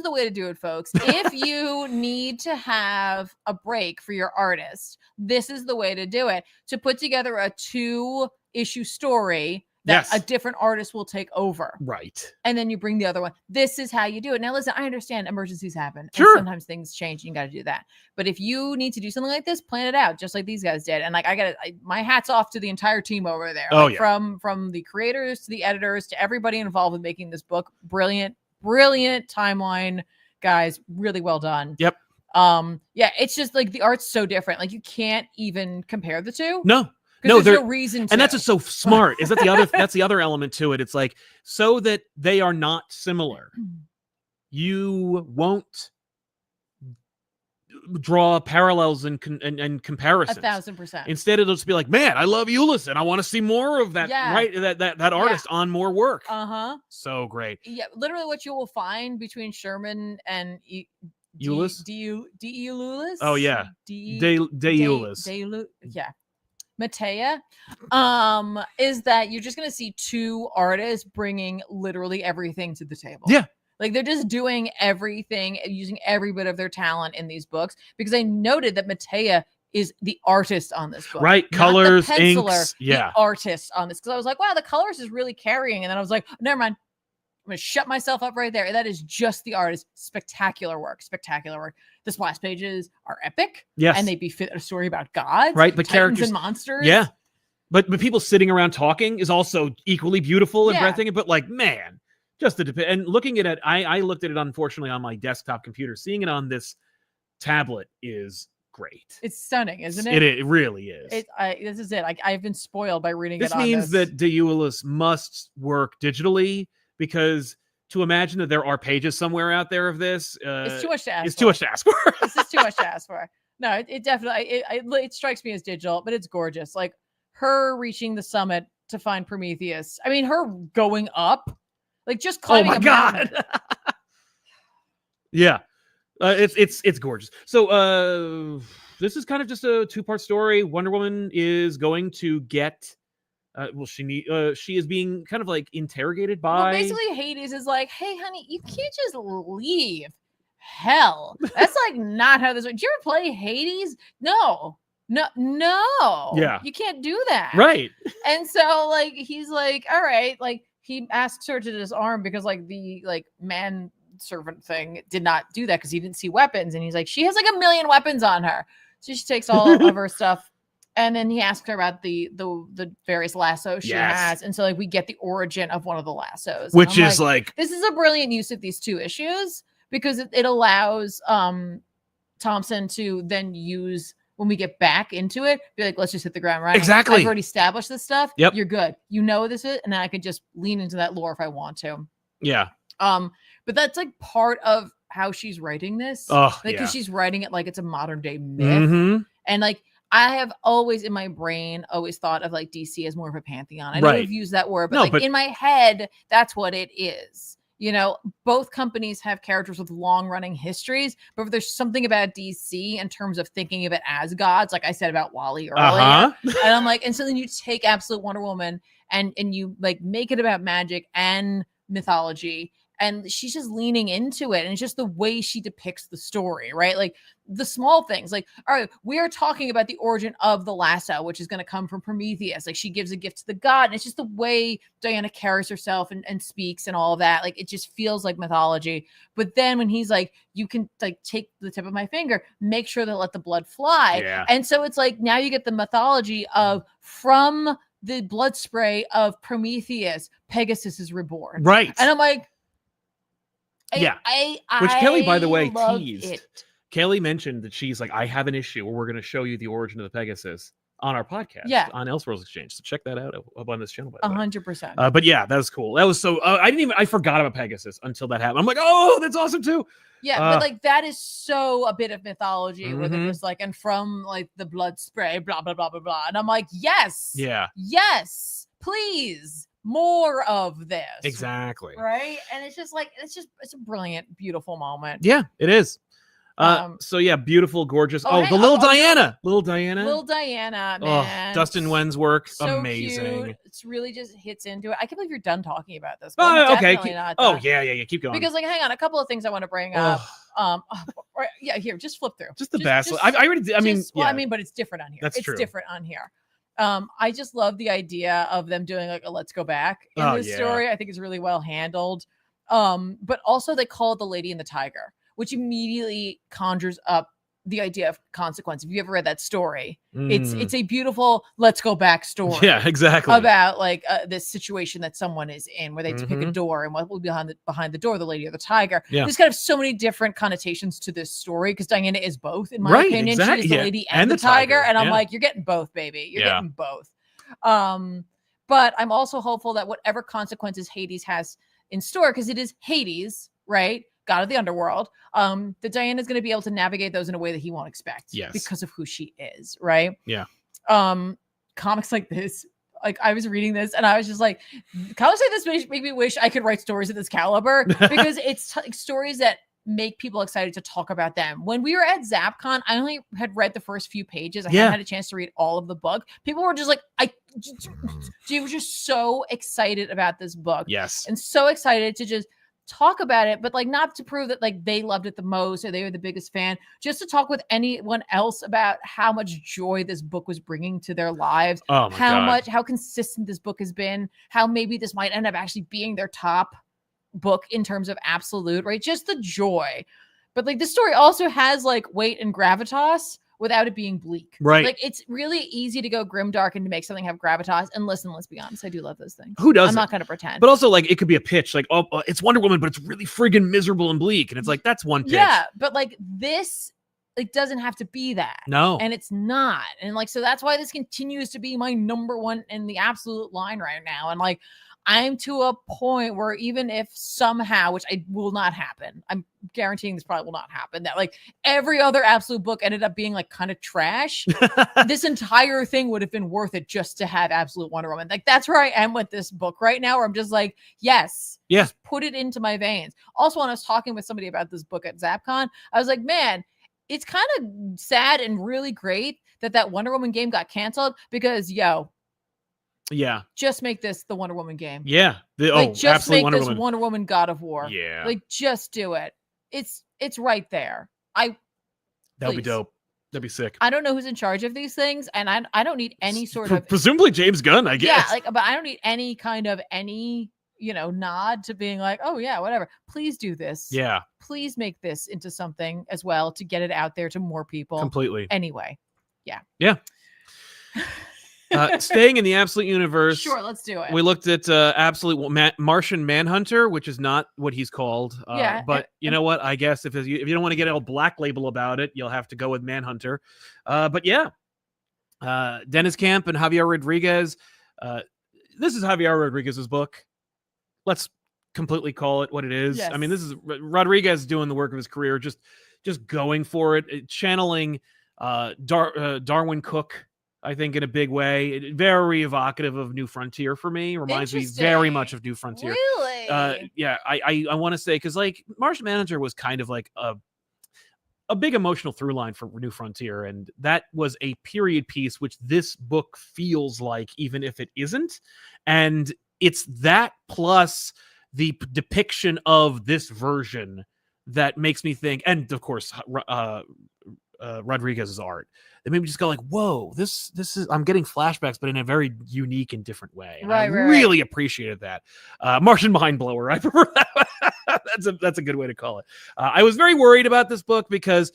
way to do it, folks. If you need to have a break for your artist, this is the way to do it. To put together a 2-issue story that a different artist will take over. Right. And then you bring the other one. This is how you do it. Now, listen, I understand emergencies happen. Sure. And sometimes things change and you got to do that. But if you need to do something like this, plan it out just like these guys did. And like, my hat's off to the entire team over there. Oh, like, From the creators to the editors to everybody involved with making this book. Brilliant timeline, guys. Really well done. Yep. Yeah, it's just like the art's so different. Like you can't even compare the two. No. No, there's no reason to. And that's what's so smart. Is that that's the other element to it. It's like, so that they are not similar, you won't draw parallels and comparisons. 1,000%. Instead, it'll just be like, man, I love Eulis and I want to see more of that. Yeah. Right. That artist on more work. So great. Yeah. Literally what you will find between Sherman and Eulis. Eulis. Oh yeah. Eulis. Yeah. Matea, is that you're just going to see 2 artists bringing literally everything to the table. Yeah. Like they're just doing everything, using every bit of their talent in these books, because I noted that Matea is the artist on this book. Right. Colors, inks. Yeah. The artist on this. Because I was like, wow, the colors is really carrying. And then I was like, never mind. I'm going to shut myself up right there. That is just the artist. Spectacular work. The splash pages are epic. Yes. And they befit a story about gods. Right. But Titans characters and monsters. Yeah. But people sitting around talking is also equally beautiful and breathtaking. But like, man, just and looking at it, I looked at it, unfortunately, on my desktop computer. Seeing it on this tablet is great. It's stunning, isn't it? It really is. This is it. I've been spoiled by reading this it on means that De Eulis must work digitally, because to imagine that there are pages somewhere out there of this it's too much to ask it's too much to ask for. This is too much to ask for. No, it definitely it strikes me as digital, but it's gorgeous. Like her reaching the summit to find Prometheus. I mean, her going up, like just climbing. Oh my god! Yeah, it's gorgeous. So this is kind of just a 2-part story. Wonder Woman is going to get. She is being kind of like interrogated by. Well, basically, Hades is like, "Hey, honey, you can't just leave hell. That's like not how this works. Did you ever play Hades? No. No, Yeah. you can't do that. Right. And so like he's like, all right, like he asks her to disarm because like the like man servant thing did not do that because he didn't see weapons, and he's like, she has like a million weapons on her, so she takes all of her stuff. And then he asks her about the various lassos she has, and so like we get the origin of one of the lassos, which is like this is a brilliant use of these two issues because it allows Thompson to then use, when we get back into it, be like, let's just hit the ground running. Exactly. I've already established this stuff. Yep. You're good. You know this is, and then I can just lean into that lore if I want to. Yeah. But that's like part of how she's writing this. Oh, like, yeah. because she's writing it like it's a modern day myth. And like I have always in my brain always thought of like DC as more of a pantheon. I know we've used that word, but in my head, that's what it is. You know, both companies have characters with long running histories, but there's something about DC in terms of thinking of it as gods, like I said about Wally earlier. And I'm like, and so then you take Absolute Wonder Woman and you like make it about magic and mythology, and she's just leaning into it, and it's just the way she depicts the story, right? Like the small things, like, all right, we are talking about the origin of the lasso, which is going to come from Prometheus. Like she gives a gift to the god, and it's just the way Diana carries herself and speaks and all of that. Like it just feels like mythology. But then when he's like, you can like take the tip of my finger, make sure to let the blood fly. Yeah. And so it's like now you get the mythology of from the blood spray of Prometheus, Pegasus is reborn. Right. And I'm like, which Kelly, by the way, love teased. it. Kelly mentioned that she's like, I have an issue where we're going to show you the origin of the Pegasus on our podcast, on Elseworlds Exchange. So check that out up on this channel. 100%. But yeah, that was cool. That was so. I forgot about Pegasus until that happened. I'm like, oh, that's awesome too. Yeah, but like that is so a bit of mythology where they're just like, and from like the blood spray, blah blah blah blah blah, and I'm like, yes, yes, please. More of this. Exactly. Right. And it's just like, it's a brilliant, beautiful moment. Yeah, it is. So yeah, beautiful, gorgeous. Oh, the little Diana. Little Diana, man. Dustin Nguyen's work. So amazing. Cute. It's really just hits into it. I can't believe you're done talking about this. Oh, okay. Yeah. Keep going. Because like, hang on, a couple of things I want to bring up. Yeah, here, just flip through. Just the best. I already. I mean, well, I mean, but it's different on here. That's true. It's different on here. I just love the idea of them doing like a let's go back in this story. I think it's really well handled. But also they call it The Lady and the Tiger, which immediately conjures up the idea of consequence. If you ever read that story, it's a beautiful let's go back story. Yeah, exactly. About like this situation that someone is in where they have to pick a door and what will be behind the door, the lady or the tiger. There's kind of so many different connotations to this story because Diana is both, in my opinion. Exactly. She's the lady and the tiger. And I'm like, you're getting both, baby. You're getting both. But I'm also hopeful that whatever consequences Hades has in store, because it is Hades, right? God of the underworld, that Diana's going to be able to navigate those in a way that he won't expect because of who she is, right? Yeah. Comics like this, like I was reading this and I was just like, comics like this make me wish I could write stories of this caliber because it's stories that make people excited to talk about them. When we were at Zapcon, I only had read the first few pages. I hadn't had a chance to read all of the book. People were just like, they were just so excited about this book. Yes. And so excited to just talk about it, but like not to prove that like they loved it the most or they were the biggest fan, just to talk with anyone else about how much joy this book was bringing to their lives, how consistent this book has been, how maybe this might end up actually being their top book in terms of absolute, right? Just the joy. But like this story also has like weight and gravitas without it being bleak. Right. Like it's really easy to go grimdark and to make something have gravitas. And listen, let's be honest, I do love those things. Who doesn't? I'm not going to pretend. But also like it could be a pitch like, oh, it's Wonder Woman, but it's really friggin' miserable and bleak. And it's like, that's one pitch. Yeah, but like this, it doesn't have to be that. No. And it's not. And like, so that's why this continues to be my number one in the absolute line right now. And like, I'm to a point where even if somehow, which I will not happen, I'm guaranteeing this probably will not happen, that like every other absolute book ended up being like kind of trash, this entire thing would have been worth it just to have Absolute Wonder Woman. Like that's where I am with this book right now, where I'm just like, yes, just put it into my veins. Also, when I was talking with somebody about this book at Zapcon, I was like, man, it's kind of sad and really great that Wonder Woman game got canceled because, just make this the Wonder Woman game. Yeah. Just make Wonder this Woman. Wonder Woman God of War. Yeah. Like just do it. It's right there. That'll be dope. That'd be sick. I don't know who's in charge of these things, and I don't need any sort of presumably James Gunn, I guess. Yeah, like, but I don't need any kind of nod to being like, oh yeah, whatever. Please do this. Yeah. Please make this into something as well to get it out there to more people. Completely. Anyway, yeah. Yeah. Staying in the Absolute Universe. Sure, let's do it. We looked at Absolute Martian Manhunter, which is not what he's called. Yeah, but you know what? I guess if you don't want to get a black label about it, you'll have to go with Manhunter. But yeah, Dennis Camp and Javier Rodriguez. This is Javier Rodriguez's book. Let's completely call it what it is. Yes. I mean, this is Rodriguez doing the work of his career, just going for it, channeling Darwin Cook, I think, in a big way. Very evocative of New Frontier for me. Reminds me very much of New Frontier. Really? Yeah, I want to say, because like Martian Manager was kind of like a big emotional through line for New Frontier, and that was a period piece, which this book feels like, even if it isn't. And it's that plus the depiction of this version that makes me think, and of course, Rodriguez's art, that made me just go like, whoa, this is, I'm getting flashbacks, but in a very unique and different way. And I really appreciated that. Martian Mind Blower, I prefer that. That's a good way to call it. I was very worried about this book because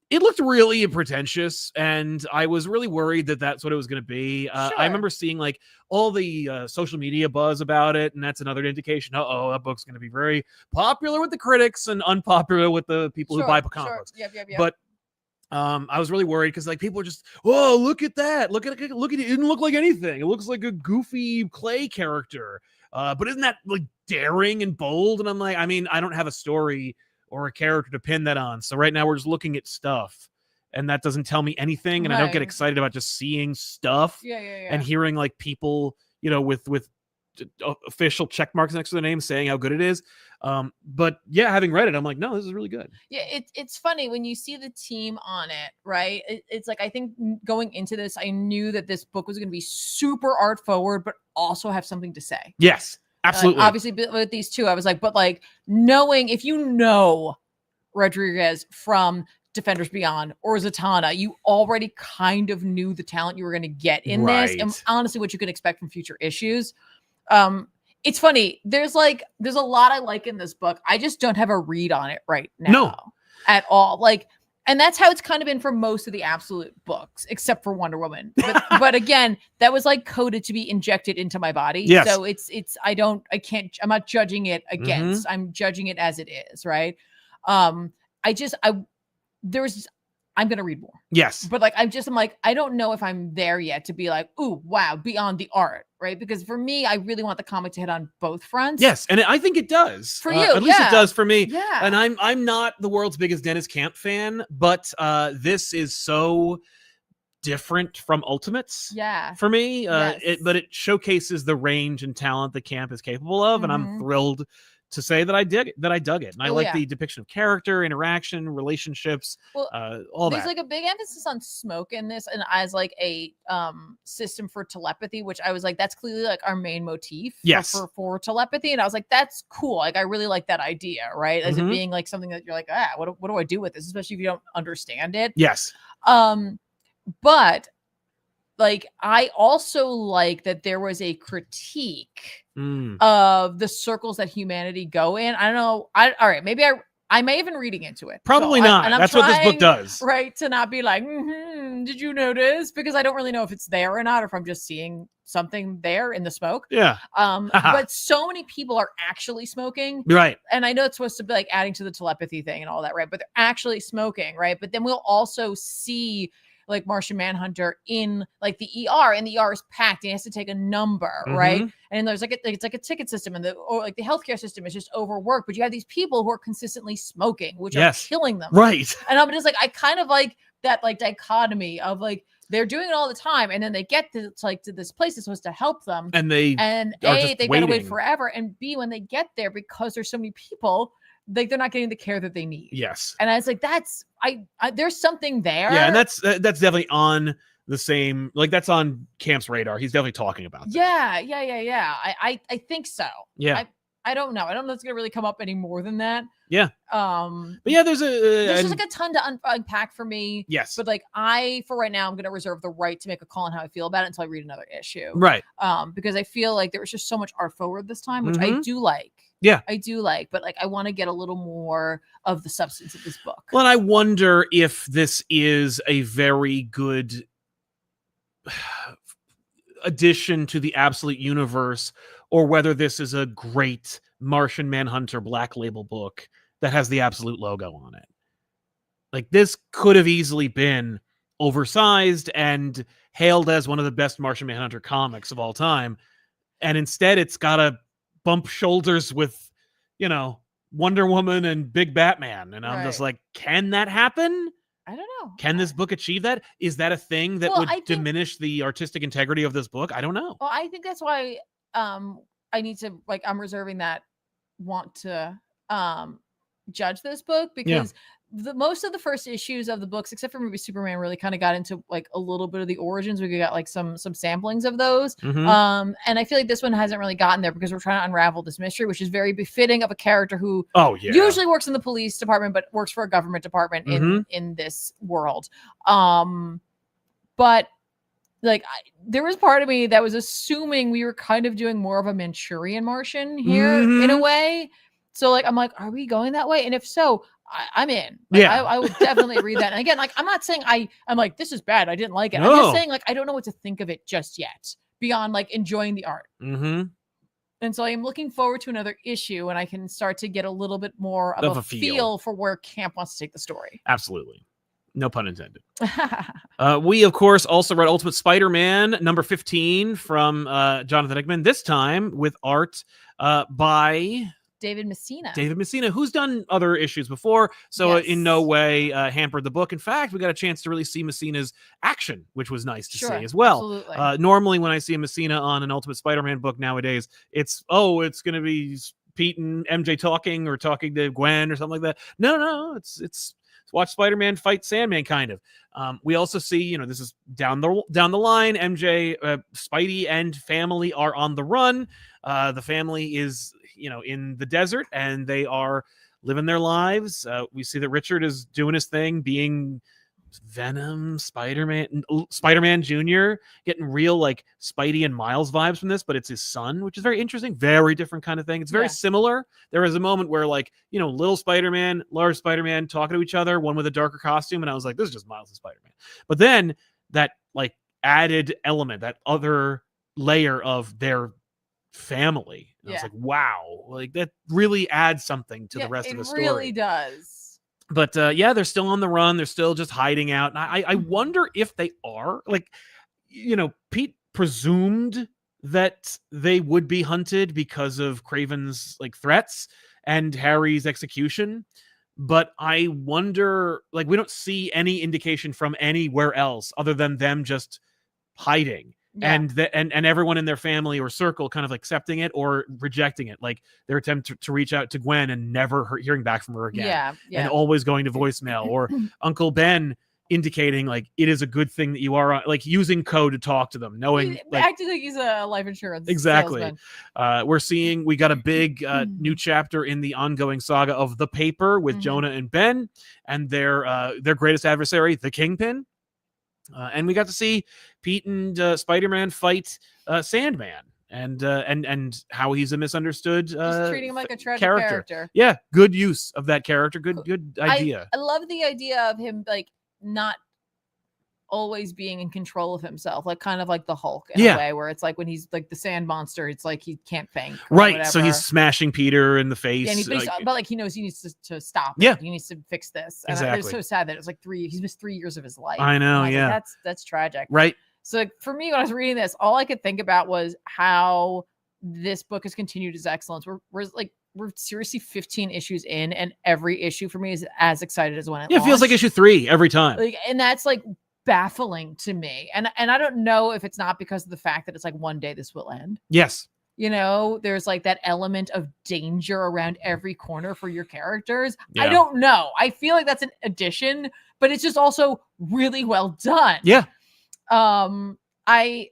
it looked really pretentious, and I was really worried that that's what it was going to be. Sure. I remember seeing like all the social media buzz about it, and that's another indication. That book's going to be very popular with the critics and unpopular with the people who buy comic books. Yep. But I was really worried because like people were just, oh, look at that, look at it, it didn't look like anything. It looks like a goofy clay character, but isn't that like daring and bold? And I'm like, I mean, I don't have a story or a character to pin that on. So right now we're just looking at stuff, and that doesn't tell me anything. And I don't get excited about just seeing stuff and hearing like people, with official check marks next to their name saying how good it is. But yeah, having read it, I'm like, no, this is really good. Yeah, it's funny when you see the team on it, right? It's like, I think going into this, I knew that this book was going to be super art forward, but also have something to say. Yes. Absolutely. Obviously, with these two, I was like, but like knowing, if you know Rodriguez from Defenders Beyond or Zatanna, you already kind of knew the talent you were going to get in this, and honestly, what you could expect from future issues. It's funny. There's a lot I like in this book. I just don't have a read on it right now at all. Like, and that's how it's kind of been for most of the Absolute books, except for Wonder Woman. But again, that was like coded to be injected into my body. Yes. So I'm not judging it against, I'm judging it as it is. Right. I'm going to read more. Yes. But like, I'm like, I don't know if I'm there yet to be like, ooh, wow, beyond the art. Right. Because for me, I really want the comic to hit on both fronts. Yes. And I think it does. For you. At least it does for me. Yeah. And I'm not the world's biggest Dennis Camp fan, but this is so different from Ultimates. Yeah. For me. But it showcases the range and talent that Camp is capable of. And I'm thrilled to say that I dug it. And I like the depiction of character, interaction, relationships, all that. There's like a big emphasis on smoke in this, and as like a system for telepathy, which I was like, that's clearly like our main motif for telepathy. And I was like, that's cool. Like, I really like that idea, right? As it being like something that you're like, what do I do with this? Especially if you don't understand it. Yes. But like, I also like that there was a critique of the circles that humanity go in. I don't know. All right. Maybe I may have been reading into it. Probably not. That's what this book does. Right. To not be like, did you notice? Because I don't really know if it's there or not, or if I'm just seeing something there in the smoke. Yeah. But so many people are actually smoking. Right. And I know it's supposed to be like adding to the telepathy thing and all that, right? But they're actually smoking, right? But then we'll also see like Martian Manhunter in like the ER, and the ER is packed and he has to take a number, right? And there's like it's like a ticket system, and the healthcare system is just overworked, but you have these people who are consistently smoking, which are killing them. Right. And I'm just like, I kind of like that like dichotomy of like, they're doing it all the time, and then they get to this place that's supposed to help them, and they gotta wait forever, and B, when they get there, because there's so many people, like they're not getting the care that they need. Yes. And I was like, that's there's something there. Yeah, and that's definitely on the same, like that's on Camp's radar. He's definitely talking about that. Yeah. I think so. Yeah. I don't know. I don't know if it's gonna really come up any more than that. Yeah. But yeah, there's just like a ton to unpack for me. Yes. But like for right now, I'm gonna reserve the right to make a call on how I feel about it until I read another issue. Right. Because I feel like there was just so much art forward this time, which I Mhm. do like. Yeah. I do like, but like I want to get a little more of the substance of this book. Well, and I wonder if this is a very good addition to the Absolute Universe, or whether this is a great Martian Manhunter Black Label book that has the Absolute logo on it. Like, this could have easily been oversized and hailed as one of the best Martian Manhunter comics of all time. And instead, it's got to bump shoulders with, Wonder Woman and Big Batman. And I'm just like, can that happen? I don't know. Can this book achieve that? Is that a thing that would diminish the artistic integrity of this book? I don't know. Well, I think that's why I need to, like, I'm reserving that want to judge this book, because most of the first issues of the books, except for maybe Superman, really kind of got into like a little bit of the origins. We got like some samplings of those. And I feel like this one hasn't really gotten there because we're trying to unravel this mystery, which is very befitting of a character who usually works in the police department, but works for a government department in this world. But like, there was part of me that was assuming we were kind of doing more of a Manchurian Martian here in a way. So like, I'm like, are we going that way? And if so, I'm in. Like, I would definitely read that. And again, like, I'm not saying I'm like, this is bad, I didn't like it. I'm just saying, like, I don't know what to think of it just yet, beyond like enjoying the art. And so I am looking forward to another issue, and I can start to get a little bit more of a feel for where Camp wants to take the story. Absolutely. No pun intended. We, of course, also read Ultimate Spider-Man number 15 from Jonathan Hickman, this time with art by David Messina. David Messina, who's done other issues before, so in no way hampered the book. In fact, we got a chance to really see Messina's action, which was nice to see as well. Normally, when I see a Messina on an Ultimate Spider-Man book nowadays, it's going to be Pete and MJ talking to Gwen or something like that. No, it's watch Spider-Man fight Sandman, kind of. We also see, this is down the line. MJ, Spidey, and family are on the run. The family is, in the desert, and they are living their lives. We see that Richard is doing his thing, being Venom, Spider-Man Jr., getting real like Spidey and Miles vibes from this, but it's his son, which is very interesting. Very different kind of thing. It's very similar. There was a moment where, like, little Spider-Man, large Spider-Man talking to each other, one with a darker costume, and I was like, this is just Miles and Spider-Man. But then that like added element, that other layer of their family, and I was like, wow, like that really adds something to the rest of the story. It really does. But they're still on the run. They're still just hiding out. And I wonder if they are, like, Pete presumed that they would be hunted because of Craven's like threats and Harry's execution. But I wonder, like, we don't see any indication from anywhere else other than them just hiding. And everyone in their family or circle kind of accepting it or rejecting it, like their attempt to reach out to Gwen and never hearing back from her again, and always going to voicemail, or Uncle Ben indicating like it is a good thing that you are like using code to talk to them, knowing acting like he's a life insurance salesman. We got a big new chapter in the ongoing saga of The Paper with Jonah and Ben and their greatest adversary, the Kingpin. And we got to see Pete and Spider-Man fight Sandman, and how he's a misunderstood just treating him like a tragic character. Yeah, good use of that character. Good idea. I love the idea of him like not always being in control of himself, like kind of like the Hulk in a way, where it's like when he's like the sand monster, it's like he can't think. Right. So he's smashing Peter in the face. Yeah, but like he knows he needs to stop. Yeah. He needs to fix this. And exactly. It's so sad that it's like he's missed 3 years of his life. I know. Yeah. Like, that's tragic. Right. So like, for me, when I was reading this, all I could think about was how this book has continued its excellence. We're seriously 15 issues in, and every issue for me is as excited as when it launched. It feels like issue 3 every time. Like, and that's like baffling to me. And I don't know if it's not because of the fact that it's like one day this will end. Yes. There's like that element of danger around every corner for your characters. Yeah. I don't know. I feel like that's an addition, but it's just also really well done. Yeah. I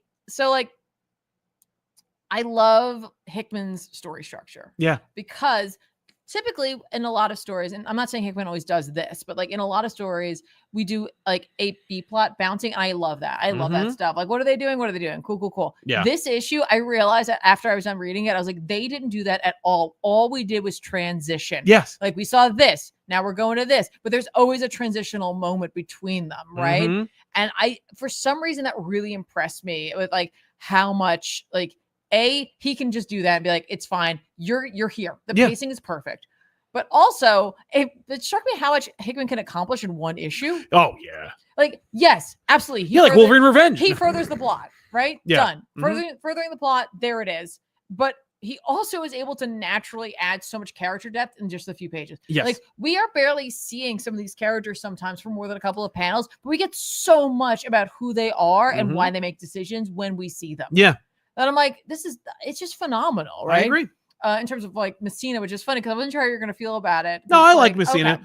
I love Hickman's story structure. Yeah. Because typically in a lot of stories, and I'm not saying Hickman always does this, but like in a lot of stories, we do like a B plot bouncing. And I love that. I love that stuff. Like, what are they doing? What are they doing? Cool, cool, cool. Yeah. This issue, I realized that after I was done reading it, I was like, they didn't do that at all. All we did was transition. Yes. Like we saw this, now we're going to this, but there's always a transitional moment between them, right? And for some reason, that really impressed me with like how much like, he can just do that and be like, it's fine. You're here. The pacing is perfect. But also, it struck me how much Hickman can accomplish in one issue. Oh, yeah. Like, yes, absolutely. Like Wolverine Revenge. He furthers the plot, right? Yeah. Done. Furthering the plot, there it is. But he also is able to naturally add so much character depth in just a few pages. Yes. Like, we are barely seeing some of these characters sometimes for more than a couple of panels, but we get so much about who they are and why they make decisions when we see them. Yeah. And I'm like, it's just phenomenal, right? I agree. In terms of like Messina, which is funny because I wasn't sure how you're going to feel about it. No, I like Messina. Okay.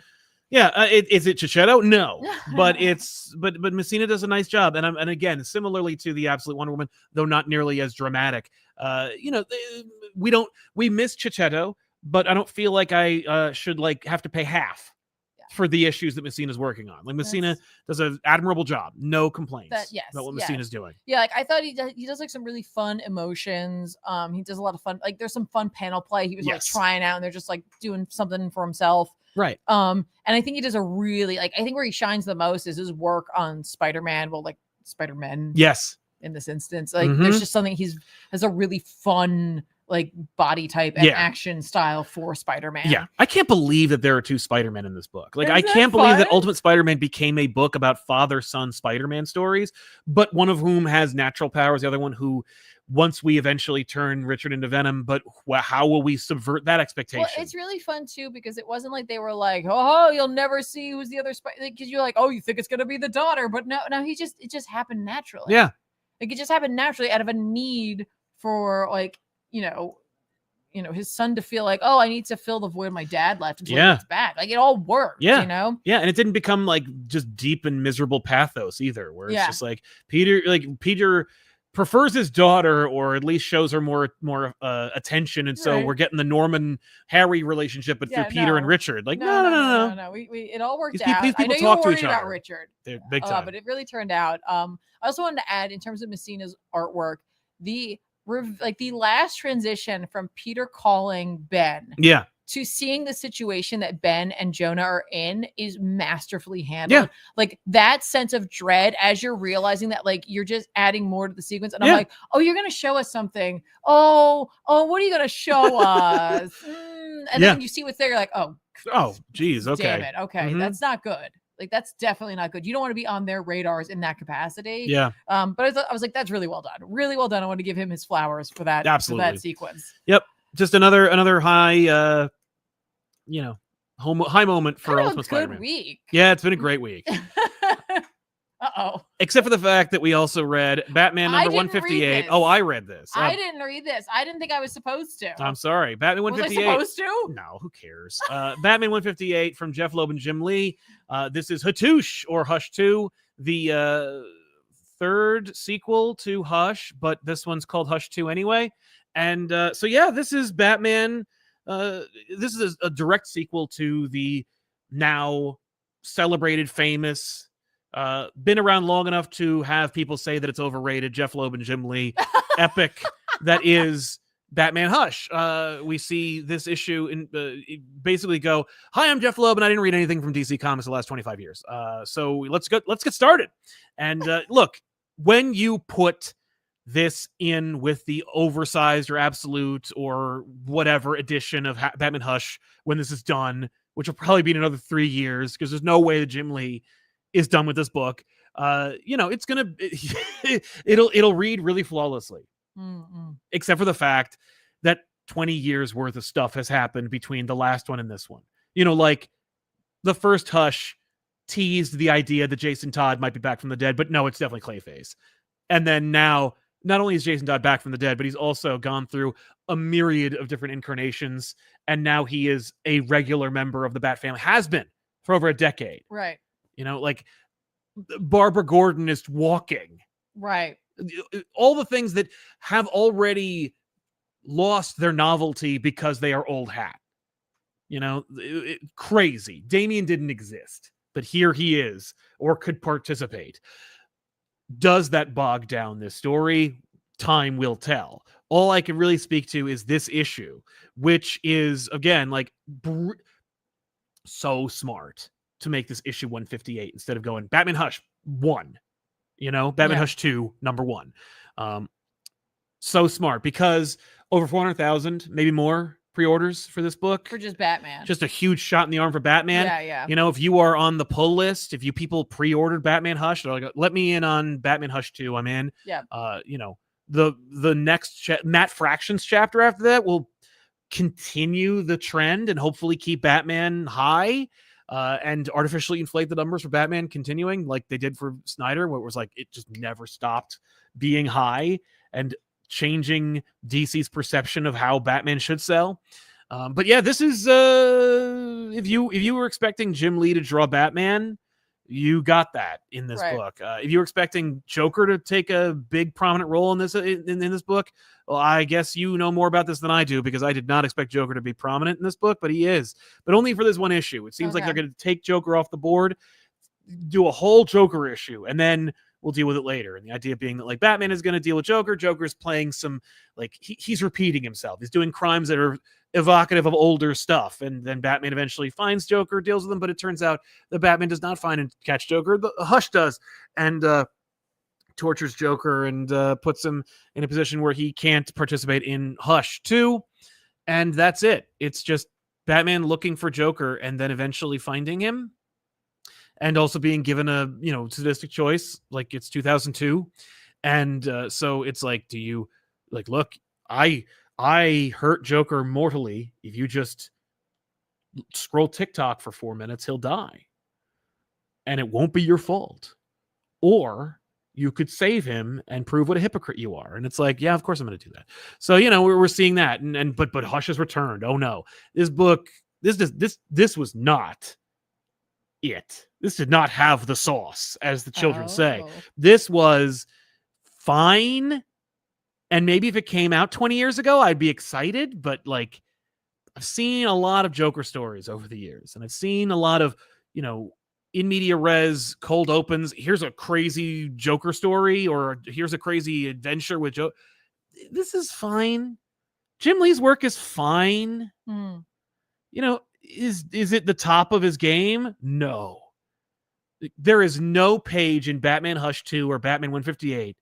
Yeah, is it Chichetto? No, but but Messina does a nice job, and again, similarly to the Absolute Wonder Woman, though not nearly as dramatic. We miss Chichetto, but I don't feel like I should like have to pay half for the issues that Messina's working on. Like Messina does an admirable job. No complaints about what Messina's doing. Yeah, like I thought he does like some really fun emotions. He does a lot of fun, like there's some fun panel play. He was like trying out and they're just like doing something for himself. Right. And I think he does a really I think where he shines the most is his work on Spider-Man. Well, like Spider-Man. Yes. In this instance, like there's just something has a really fun like body type and action style for Spider-Man. Yeah. I can't believe that there are two Spider-Men in this book. Like, I can't believe that Ultimate Spider-Man became a book about father-son Spider-Man stories, but one of whom has natural powers, the other one who, once we eventually turn Richard into Venom, but how will we subvert that expectation? Well, it's really fun too, because it wasn't like they were like, oh, you'll never see who's the other Spider, because you're like, oh, you think it's going to be the daughter, but no, it just happened naturally. Yeah. Like it just happened naturally out of a need for like, his son to feel like, oh, I need to fill the void my dad left until he gets back. Like it all worked. Yeah. Yeah. And it didn't become like just deep and miserable pathos either, where it's just like Peter prefers his daughter, or at least shows her more attention. And so we're getting the Norman Harry relationship, but through Peter and Richard. Like, no. It all worked These out. people I know talk you to were each worried other. about Richard. They're big time. But it really turned out. I also wanted to add, in terms of Messina's artwork, the last transition from Peter calling Ben to seeing the situation that Ben and Jonah are in is masterfully handled. Like that sense of dread as you're realizing that like you're just adding more to the sequence. And I'm like, oh, you're going to show us something. Oh, what are you going to show us? And then you see what's there. You're like, oh, geez. Okay. Damn it. Okay. That's not good. Like, that's definitely not good. You don't want to be on their radars in that capacity. Yeah. But I was like, that's really well done. Really well done. I want to give him his flowers for that. Absolutely. For that sequence. Yep. Just another high, high moment for Ultimate Spider-Man. Good week. Yeah, it's been a great week. Uh-oh. Except for the fact that we also read Batman number 158. Oh, I read this. I didn't read this. I didn't think I was supposed to. I'm sorry. Batman 158. Was I supposed to? No, who cares? Batman 158 from Jeff Loeb and Jim Lee. This is Hatoosh, or Hush 2, the third sequel to Hush, but this one's called Hush 2 anyway. And this is Batman. This is a direct sequel to the now celebrated, famous, been around long enough to have people say that it's overrated, Jeff Loeb and Jim Lee epic that is Batman Hush. We see this issue in basically go, hi, I'm Jeff Loeb and I didn't read anything from DC Comics the last 25 years. So let's get started. And look, when you put this in with the oversized or absolute or whatever edition of Batman Hush, when this is done, which will probably be in another 3 years, because there's no way that Jim Lee is done with this book. It's gonna it'll read really flawlessly, except for the fact that 20 years worth of stuff has happened between the last one and this one. Like the first Hush teased the idea that Jason Todd might be back from the dead, but no, it's definitely Clayface. And then now, not only is Jason Todd back from the dead, but he's also gone through a myriad of different incarnations, and now he is a regular member of the Bat family, has been for over a decade. Right. Like Barbara Gordon is walking. Right. All the things that have already lost their novelty because they are old hat. Crazy. Damian didn't exist, but here he is, or could participate. Does that bog down this story? Time will tell. All I can really speak to is this issue, which is, again, like so smart to make this issue 158 instead of going Batman Hush 1, Batman Hush 2, number 1. So smart, because over 400,000, maybe more pre-orders for this book. For just Batman. Just a huge shot in the arm for Batman. Yeah. If you are on the pull list, if you people pre-ordered Batman Hush, they're like, let me in on Batman Hush 2, I'm in. Yeah. The next Matt Fractions chapter after that will continue the trend and hopefully keep Batman high, and artificially inflate the numbers for Batman continuing like they did for Snyder, where it was like it just never stopped being high and changing DC's perception of how Batman should sell. But yeah, this is if you were expecting Jim Lee to draw Batman, you got that in this book. If you were expecting Joker to take a big prominent role in this book, well, I guess you know more about this than I do, because I did not expect Joker to be prominent in this book, but he is. But only for this one issue. It seems like they're going to take Joker off the board, do a whole Joker issue, and then we'll deal with it later. And the idea being that like Batman is going to deal with Joker. Joker's playing some, like, he's repeating himself. He's doing crimes that are evocative of older stuff. And then Batman eventually finds Joker, deals with him. But it turns out that Batman does not find and catch Joker. The Hush does. And tortures Joker and puts him in a position where he can't participate in Hush 2. And that's it. It's just Batman looking for Joker and then eventually finding him. And also being given a, sadistic choice, like it's 2002. And so it's like, do you, like, look, I hurt Joker mortally. If you just scroll TikTok for 4 minutes, he'll die. And it won't be your fault. Or you could save him and prove what a hypocrite you are. And it's like, yeah, of course I'm going to do that. So, we're seeing that. But Hush has returned. Oh no. This book, this was not it. This did not have the sauce, as the children say. This was fine. And maybe if it came out 20 years ago, I'd be excited. But like, I've seen a lot of Joker stories over the years, and I've seen a lot of, in media res cold opens. Here's a crazy Joker story, or here's a crazy adventure with Joker. This is fine. Jim Lee's work is fine. Is it the top of his game? No. There is no page in Batman Hush 2 or Batman 158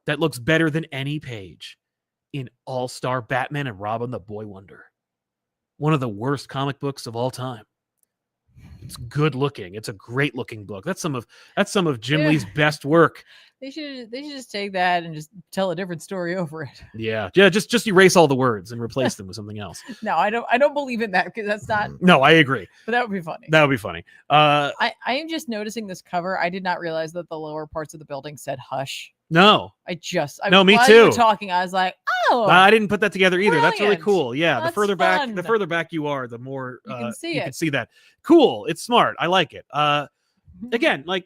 that looks better than any page in All-Star Batman and Robin the Boy Wonder. One of the worst comic books of all time. It's good looking. It's a great looking book. That's some of Jim Lee's best work. They should just take that and just tell a different story over it. Yeah. Just erase all the words and replace them with something else. No, I don't believe in that, because that's not. No, I agree. But that would be funny. That would be funny. I am just noticing this cover. I did not realize that the lower parts of the building said Hush. No. Me while too. You were talking, I was like, oh. I didn't put that together either. Brilliant. That's really cool. Yeah. That's the further fun. back you are, the more you can see you can see that. Cool. It's smart. I like it. Again, like,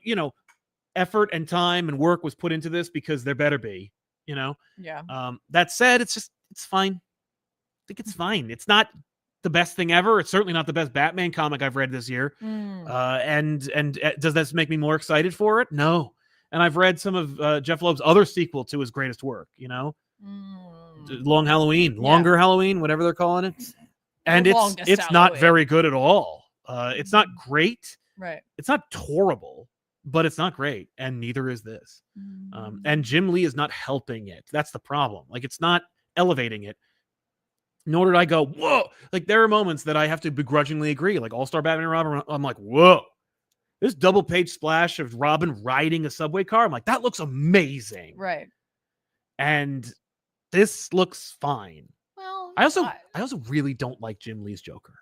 effort and time and work was put into this because there better be, Yeah. That said, it's fine. I think it's fine. It's not the best thing ever. It's certainly not the best Batman comic I've read this year. And does this make me more excited for it? No. And I've read some of Jeff Loeb's other sequel to his greatest work, Longer Halloween, whatever they're calling it. And it's not very good at all. It's not great. Right. It's not horrible, but it's not great. And neither is this. And Jim Lee is not helping it. That's the problem. Like, it's not elevating it. Nor did I go, whoa. Like, there are moments that I have to begrudgingly agree. Like All-Star Batman and Robin, I'm like, whoa. This double page splash of Robin riding a subway car, I'm like, that looks amazing. Right. And this looks fine. Well, I also really don't like Jim Lee's Joker.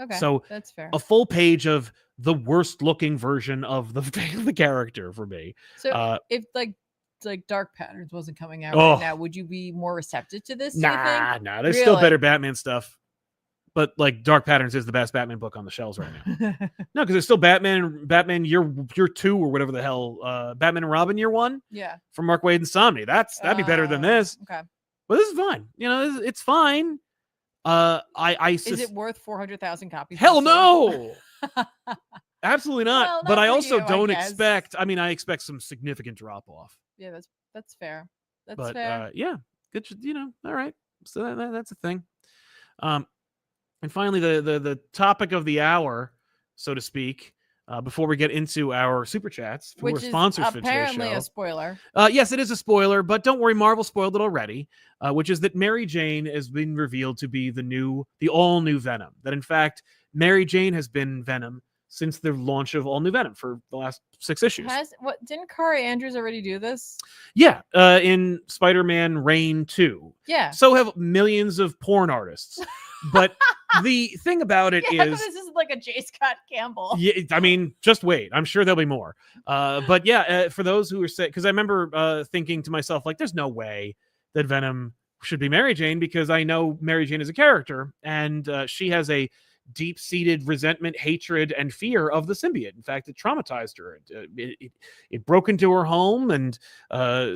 Okay, so that's fair. A full page of the worst looking version of the character for me. So if like Dark Patterns wasn't coming out right now, would you be more receptive to this? Nah. There's still better Batman stuff. But like Dark Patterns is the best Batman book on the shelves right now. No, because there's still Batman year 2 or whatever the hell, Batman and Robin year 1. Yeah. From Mark Waid and Somni. That'd be better than this. Okay. But this is fine. You know, it's fine. Is it worth 400,000 copies? Hell no. Absolutely not. Well, but not I for also you, I don't guess. expect. I mean, I expect some significant drop off. Yeah, that's fair. That's But fair. yeah, good. You know, all right. So that's a thing. And finally, the topic of the hour, so to speak. Before we get into our super chats, who are Which is sponsors for today's apparently show. a spoiler. Yes, it is a spoiler, but don't worry, Marvel spoiled it already. Which is that Mary Jane has been revealed to be the all new Venom. That in fact, Mary Jane has been Venom since the launch of all new Venom for the last 6 issues. Didn't Kari Andrews already do this? Yeah, in Spider-Man Reign 2. Yeah. So have millions of porn artists. But the thing about it is, this is like a J. Scott Campbell. Yeah, I mean, just wait. I'm sure there'll be more. But yeah, for those who are sick, because I remember thinking to myself, like, there's no way that Venom should be Mary Jane, because I know Mary Jane is a character, and she has a deep-seated resentment, hatred, and fear of the symbiote. In fact, it traumatized her. It broke into her home and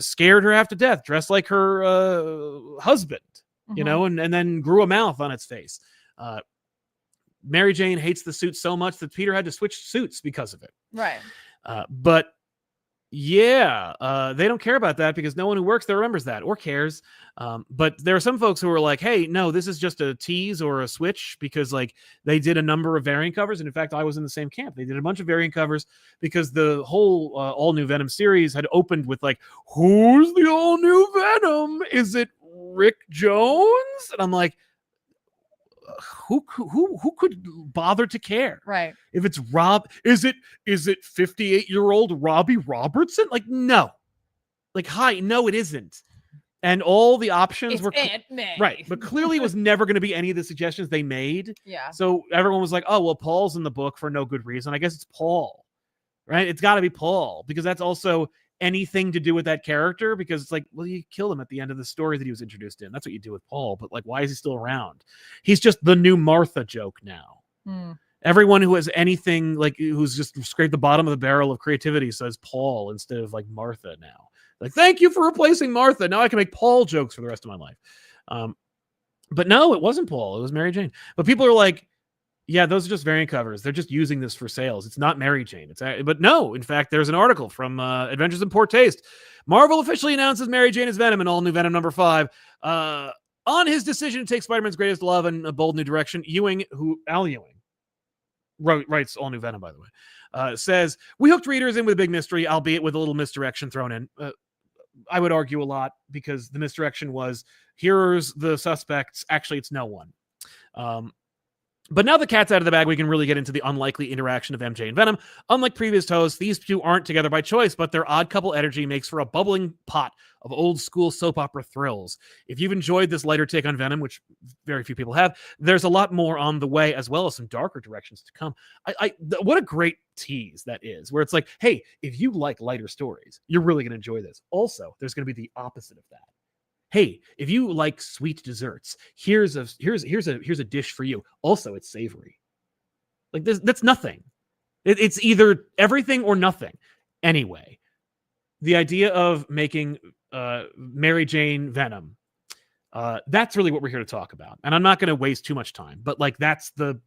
scared her half to death, dressed like her husband. You know, and then grew a mouth on its face. Mary Jane hates the suit so much that Peter had to switch suits because of it. Right. But yeah, they don't care about that because no one who works there remembers that or cares. But there are some folks who are like, hey, no, this is just a tease or a switch, because like they did a number of variant covers. And in fact, I was in the same camp. They did a bunch of variant covers because the whole all new Venom series had opened with like, who's the all new Venom? Is it Rick Jones? And I'm like, who could bother to care? Right. If it's is it 58-year-old Robbie Robertson? Like, no. Like, hi, no, it isn't. And all the options were Aunt May. Right, but clearly it was never going to be any of the suggestions they made. Yeah. So everyone was like, oh, well, Paul's in the book for no good reason. I guess it's Paul. Right? It's got to be Paul, because that's also anything to do with that character, because it's like, well, you killed him at the end of the story that he was introduced in. That's what you do with Paul, but like, why is he still around? He's just the new Martha joke now. Everyone who has anything, like, who's just scraped the bottom of the barrel of creativity says Paul instead of like Martha now. Like, thank you for replacing Martha. Now I can make Paul jokes for the rest of my life. But no, it wasn't Paul. It was Mary Jane. But people are like, yeah, those are just variant covers. They're just using this for sales. It's not Mary Jane. But no, in fact, there's an article from Adventures in Poor Taste. Marvel officially announces Mary Jane as Venom in all new Venom number 5. On his decision to take Spider-Man's greatest love in a bold new direction, Al Ewing writes all new Venom, by the way, says, we hooked readers in with a big mystery, albeit with a little misdirection thrown in. I would argue a lot, because the misdirection was, here's the suspects. Actually, it's no one. But now the cat's out of the bag, we can really get into the unlikely interaction of MJ and Venom. Unlike previous hosts, these two aren't together by choice, but their odd couple energy makes for a bubbling pot of old school soap opera thrills. If you've enjoyed this lighter take on Venom, which very few people have, there's a lot more on the way, as well as some darker directions to come. What a great tease that is, where it's like, hey, if you like lighter stories, you're really going to enjoy this. Also, there's going to be the opposite of that. Hey, if you like sweet desserts, here's a dish for you. Also, it's savory. Like, that's nothing. It's either everything or nothing. Anyway, the idea of making Mary Jane Venom, that's really what we're here to talk about. And I'm not going to waste too much time, but like, that's the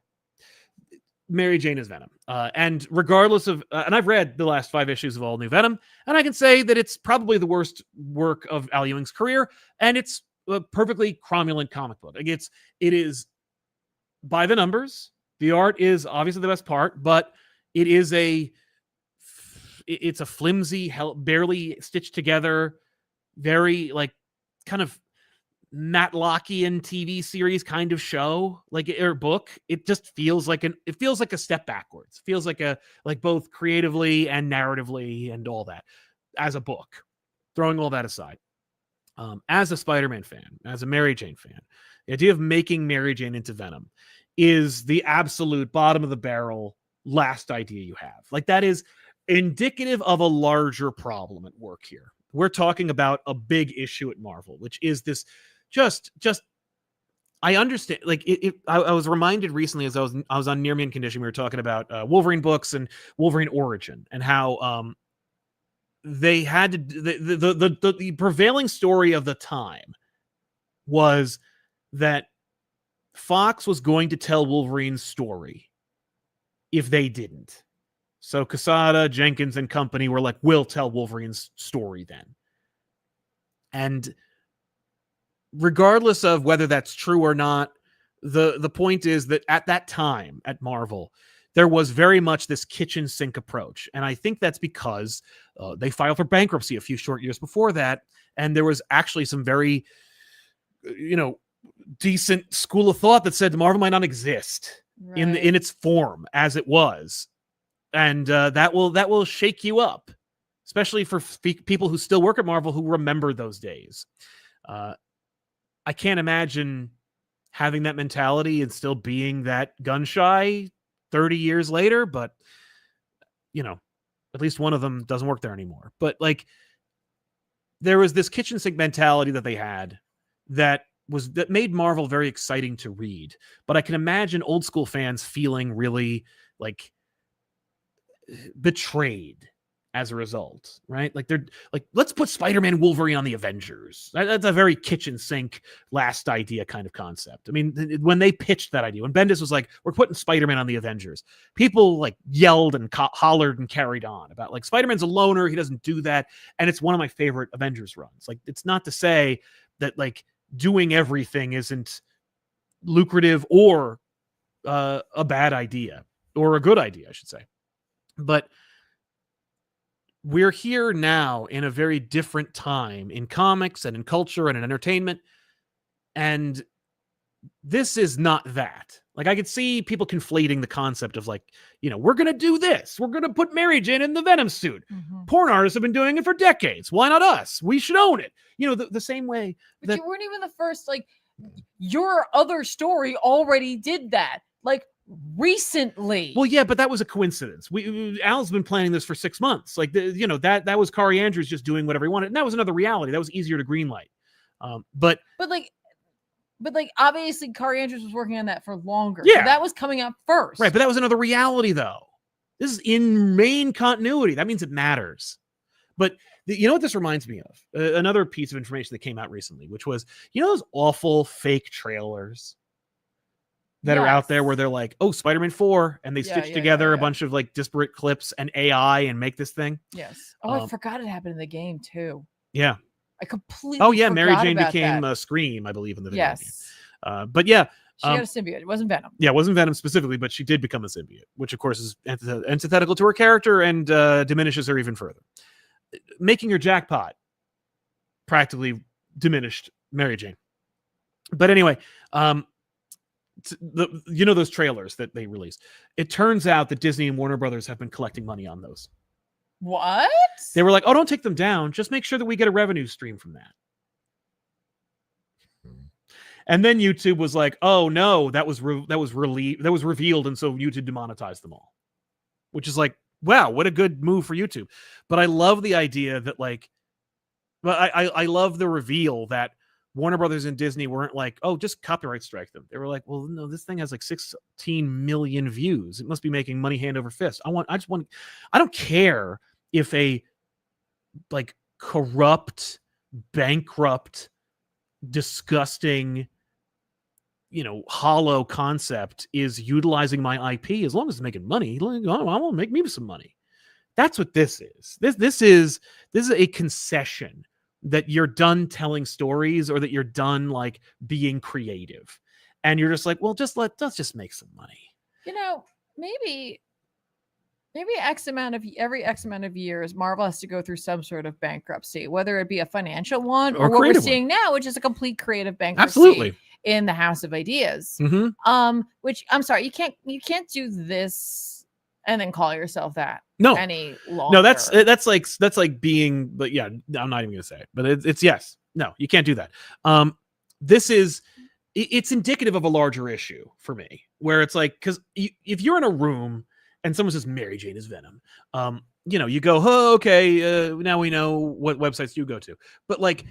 Mary Jane is Venom. And regardless of, and I've read the last 5 issues of all new Venom, and I can say that it's probably the worst work of Al Ewing's career, and it's a perfectly cromulent comic book. Like, it is by the numbers. The art is obviously the best part, but it is it's a flimsy, barely stitched together, very like kind of Matlockian TV series kind of show, or book. It just feels like a step backwards. It feels like both creatively and narratively and all that as a book. Throwing all that aside, as a Spider-Man fan, as a Mary Jane fan, the idea of making Mary Jane into Venom is the absolute bottom of the barrel last idea you have. Like, that is indicative of a larger problem at work here. We're talking about a big issue at Marvel, which is this just I understand. Like, I was reminded recently, as I was on Near Me and Condition, we were talking about Wolverine books and Wolverine Origin, and how they had to the prevailing story of the time was that Fox was going to tell Wolverine's story if they didn't. So Quesada, Jenkins, and company were like, we'll tell Wolverine's story then. And regardless of whether that's true or not, the point is that at that time at Marvel, there was very much this kitchen sink approach. And I think that's because they filed for bankruptcy a few short years before that. And there was actually some very, decent school of thought that said Marvel might not exist in its form as it was. And that will shake you up, especially for people who still work at Marvel who remember those days. I can't imagine having that mentality and still being that gun shy 30 years later, but at least one of them doesn't work there anymore. But like, there was this kitchen sink mentality that they had that made Marvel very exciting to read. But I can imagine old school fans feeling really like betrayed as a result, right? Like they're like, let's put Spider-Man and Wolverine on the Avengers. That's a very kitchen sink last idea kind of concept. I mean, when they pitched that idea, when Bendis was like, we're putting Spider-Man on the Avengers, people like yelled and hollered and carried on about like, Spider-Man's a loner. He doesn't do that. And it's one of my favorite Avengers runs. Like, it's not to say that like doing everything isn't lucrative or a bad idea, or a good idea, I should say. But we're here now in a very different time in comics and in culture and in entertainment. And this is not that. Like, I could see people conflating the concept of like, we're going to do this. We're going to put Mary Jane in the Venom suit. Mm-hmm. Porn artists have been doing it for decades. Why not us? We should own it. The same way. But you weren't even the first, like, your other story already did that. Like, recently. Well, yeah, but that was a coincidence. Al's been planning this for 6 months. Like, that was Kari Andrews just doing whatever he wanted. And that was another reality. That was easier to greenlight. But obviously Kari Andrews was working on that for longer. Yeah. So that was coming up first. Right. But that was another reality though. This is in main continuity. That means it matters. But you know what this reminds me of? Another piece of information that came out recently, which was, those awful fake trailers that are out there where they're like, oh, Spider-Man 4, and they stitch together a bunch of like disparate clips and AI and make this thing. Yes. Oh, I forgot it happened in the game too. Yeah. I completely forgot Mary Jane became a Scream, I believe, in the video game. But yeah. She got a symbiote. It wasn't Venom. Yeah, it wasn't Venom specifically, but she did become a symbiote, which of course is antithetical to her character and diminishes her even further. Making her jackpot practically diminished Mary Jane. But anyway, those trailers that they released, it turns out that Disney and Warner Brothers have been collecting money on those. What? They were like, oh, don't take them down, just make sure that we get a revenue stream from that. And then YouTube was like, oh no, that was revealed, and so YouTube demonetized them all, which is like, wow, what a good move for YouTube. But I love the idea that I love the reveal that Warner Brothers and Disney weren't like, oh, just copyright strike them. They were like, well, no, this thing has like 16 million views. It must be making money hand over fist. I don't care if a like corrupt, bankrupt, disgusting, hollow concept is utilizing my IP. As long as it's making money, I want to make me some money. That's what this is. This is a concession that you're done telling stories, or that you're done like being creative, and you're just like, well, let's just make some money. Maybe every X amount of years, Marvel has to go through some sort of bankruptcy, whether it be a financial one or what we're seeing now, which is a complete creative bankruptcy. Absolutely. In the House of Ideas. Mm-hmm. Which I'm sorry, you can't do this and then call yourself that any longer. No, that's like being, but yeah, I'm not even gonna say it, but it's yes. No, you can't do that. It's indicative of a larger issue for me, where it's like, because if you're in a room and someone says Mary Jane is Venom, you go, oh, okay, now we know what websites you go to. But like,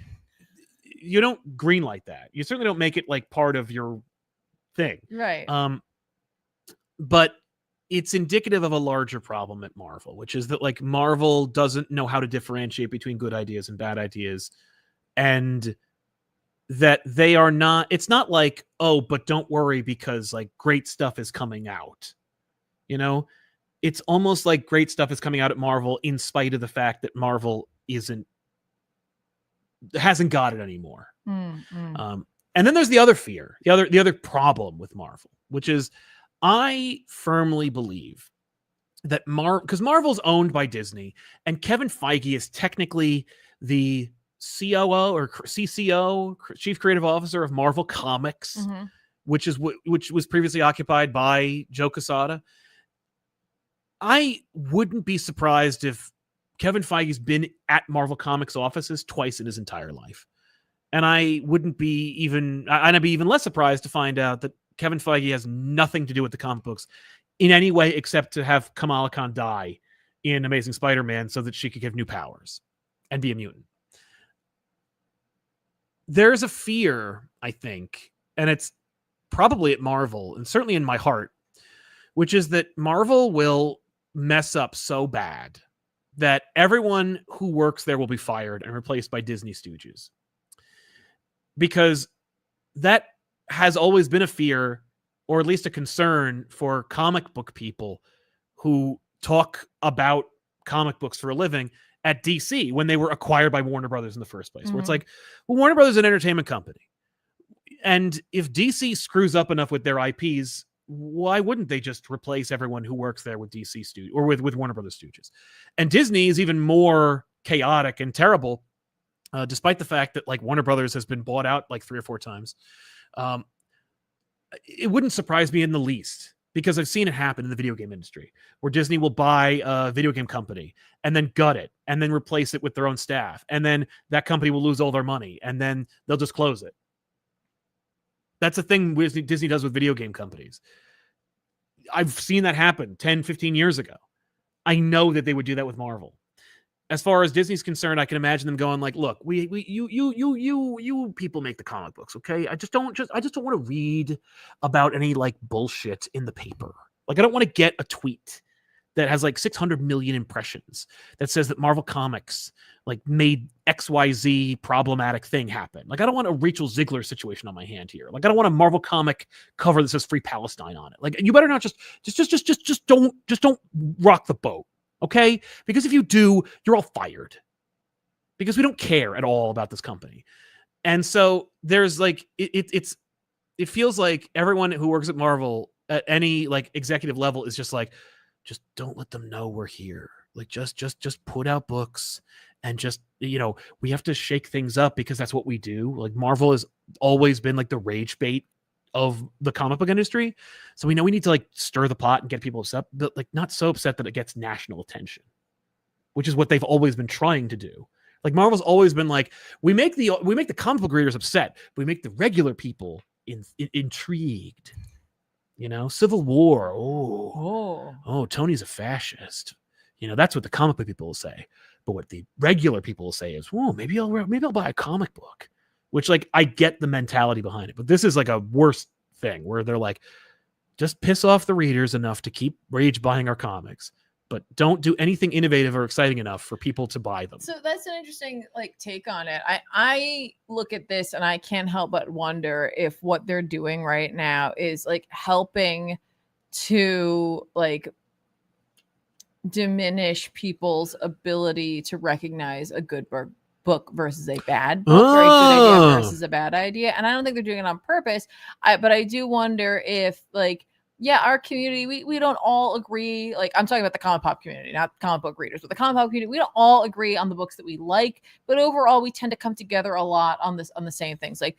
you don't greenlight that. You certainly don't make it like part of your thing. Right. But it's indicative of a larger problem at Marvel, which is that like Marvel doesn't know how to differentiate between good ideas and bad ideas. And that they are not, it's not like, oh, but don't worry because like great stuff is coming out. You know, it's almost like great stuff is coming out at Marvel in spite of the fact that Marvel hasn't got it anymore. And then there's the other fear, the other problem with Marvel, which is I firmly believe that because Marvel's owned by Disney and Kevin Feige is technically the COO or CCO, Chief Creative Officer of Marvel Comics, which was previously occupied by Joe Quesada. I wouldn't be surprised if Kevin Feige's been at Marvel Comics offices twice in his entire life. And I'd be even less surprised to find out that Kevin Feige has nothing to do with the comic books in any way except to have Kamala Khan die in Amazing Spider-Man so that she could give new powers and be a mutant. There's a fear, I think, and it's probably at Marvel and certainly in my heart, which is that Marvel will mess up so bad that everyone who works there will be fired and replaced by Disney stooges. Because that has always been a fear, or at least a concern, for comic book people who talk about comic books for a living at DC when they were acquired by Warner Brothers in the first place. Where it's like, well, Warner Brothers is an entertainment company. And if DC screws up enough with their IPs, why wouldn't they just replace everyone who works there with DC Studios or with Warner Brothers Studios? And Disney is even more chaotic and terrible, despite the fact that like Warner Brothers has been bought out like 3 or 4 times. It wouldn't surprise me in the least, because I've seen it happen in the video game industry where Disney will buy a video game company and then gut it and then replace it with their own staff. And then that company will lose all their money and then they'll just close it. That's a thing Disney does with video game companies. I've seen that happen 10, 15 years ago. I know that they would do that with Marvel. As far as Disney's concerned, I can imagine them going like, look, you people make the comic books, okay? I just don't want to read about any like bullshit in the paper. Like, I don't want to get a tweet that has like 600 million impressions that says that Marvel Comics like made XYZ problematic thing happen. Like, I don't want a Rachel Ziegler situation on my hand here. Like, I don't want a Marvel comic cover that says Free Palestine on it. Like, you better not just don't rock the boat. Okay? Because if you do, you're all fired. Because we don't care at all about this company. And so there's like, it feels like everyone who works at Marvel at any like executive level is just like, just don't let them know we're here. Like, just put out books and just, you know, we have to shake things up because that's what we do. Like, Marvel has always been like the rage bait of the comic book industry. So we know we need to like stir the pot and get people upset, but like not so upset that it gets national attention, which is what they've always been trying to do. Like, Marvel's always been like, we make the comic book readers upset, but we make the regular people intrigued. You know, Civil War. Oh, Tony's a fascist. You know, that's what the comic book people will say. But what the regular people will say is, "Oh, maybe I'll buy a comic book." Which, like, I get the mentality behind it, but this is like a worse thing where they're like, just piss off the readers enough to keep rage buying our comics, but don't do anything innovative or exciting enough for people to buy them. So that's an interesting like take on it. I look at this and I can't help but wonder if what they're doing right now is like helping to like diminish people's ability to recognize a good book versus a bad book, or a good idea versus a bad idea. And I don't think they're doing it on purpose. But I do wonder if like, yeah, our community, we don't all agree. Like, I'm talking about the ComicPop community, not comic book readers, but the ComicPop community, we don't all agree on the books that we like, but overall we tend to come together a lot on the same things. Like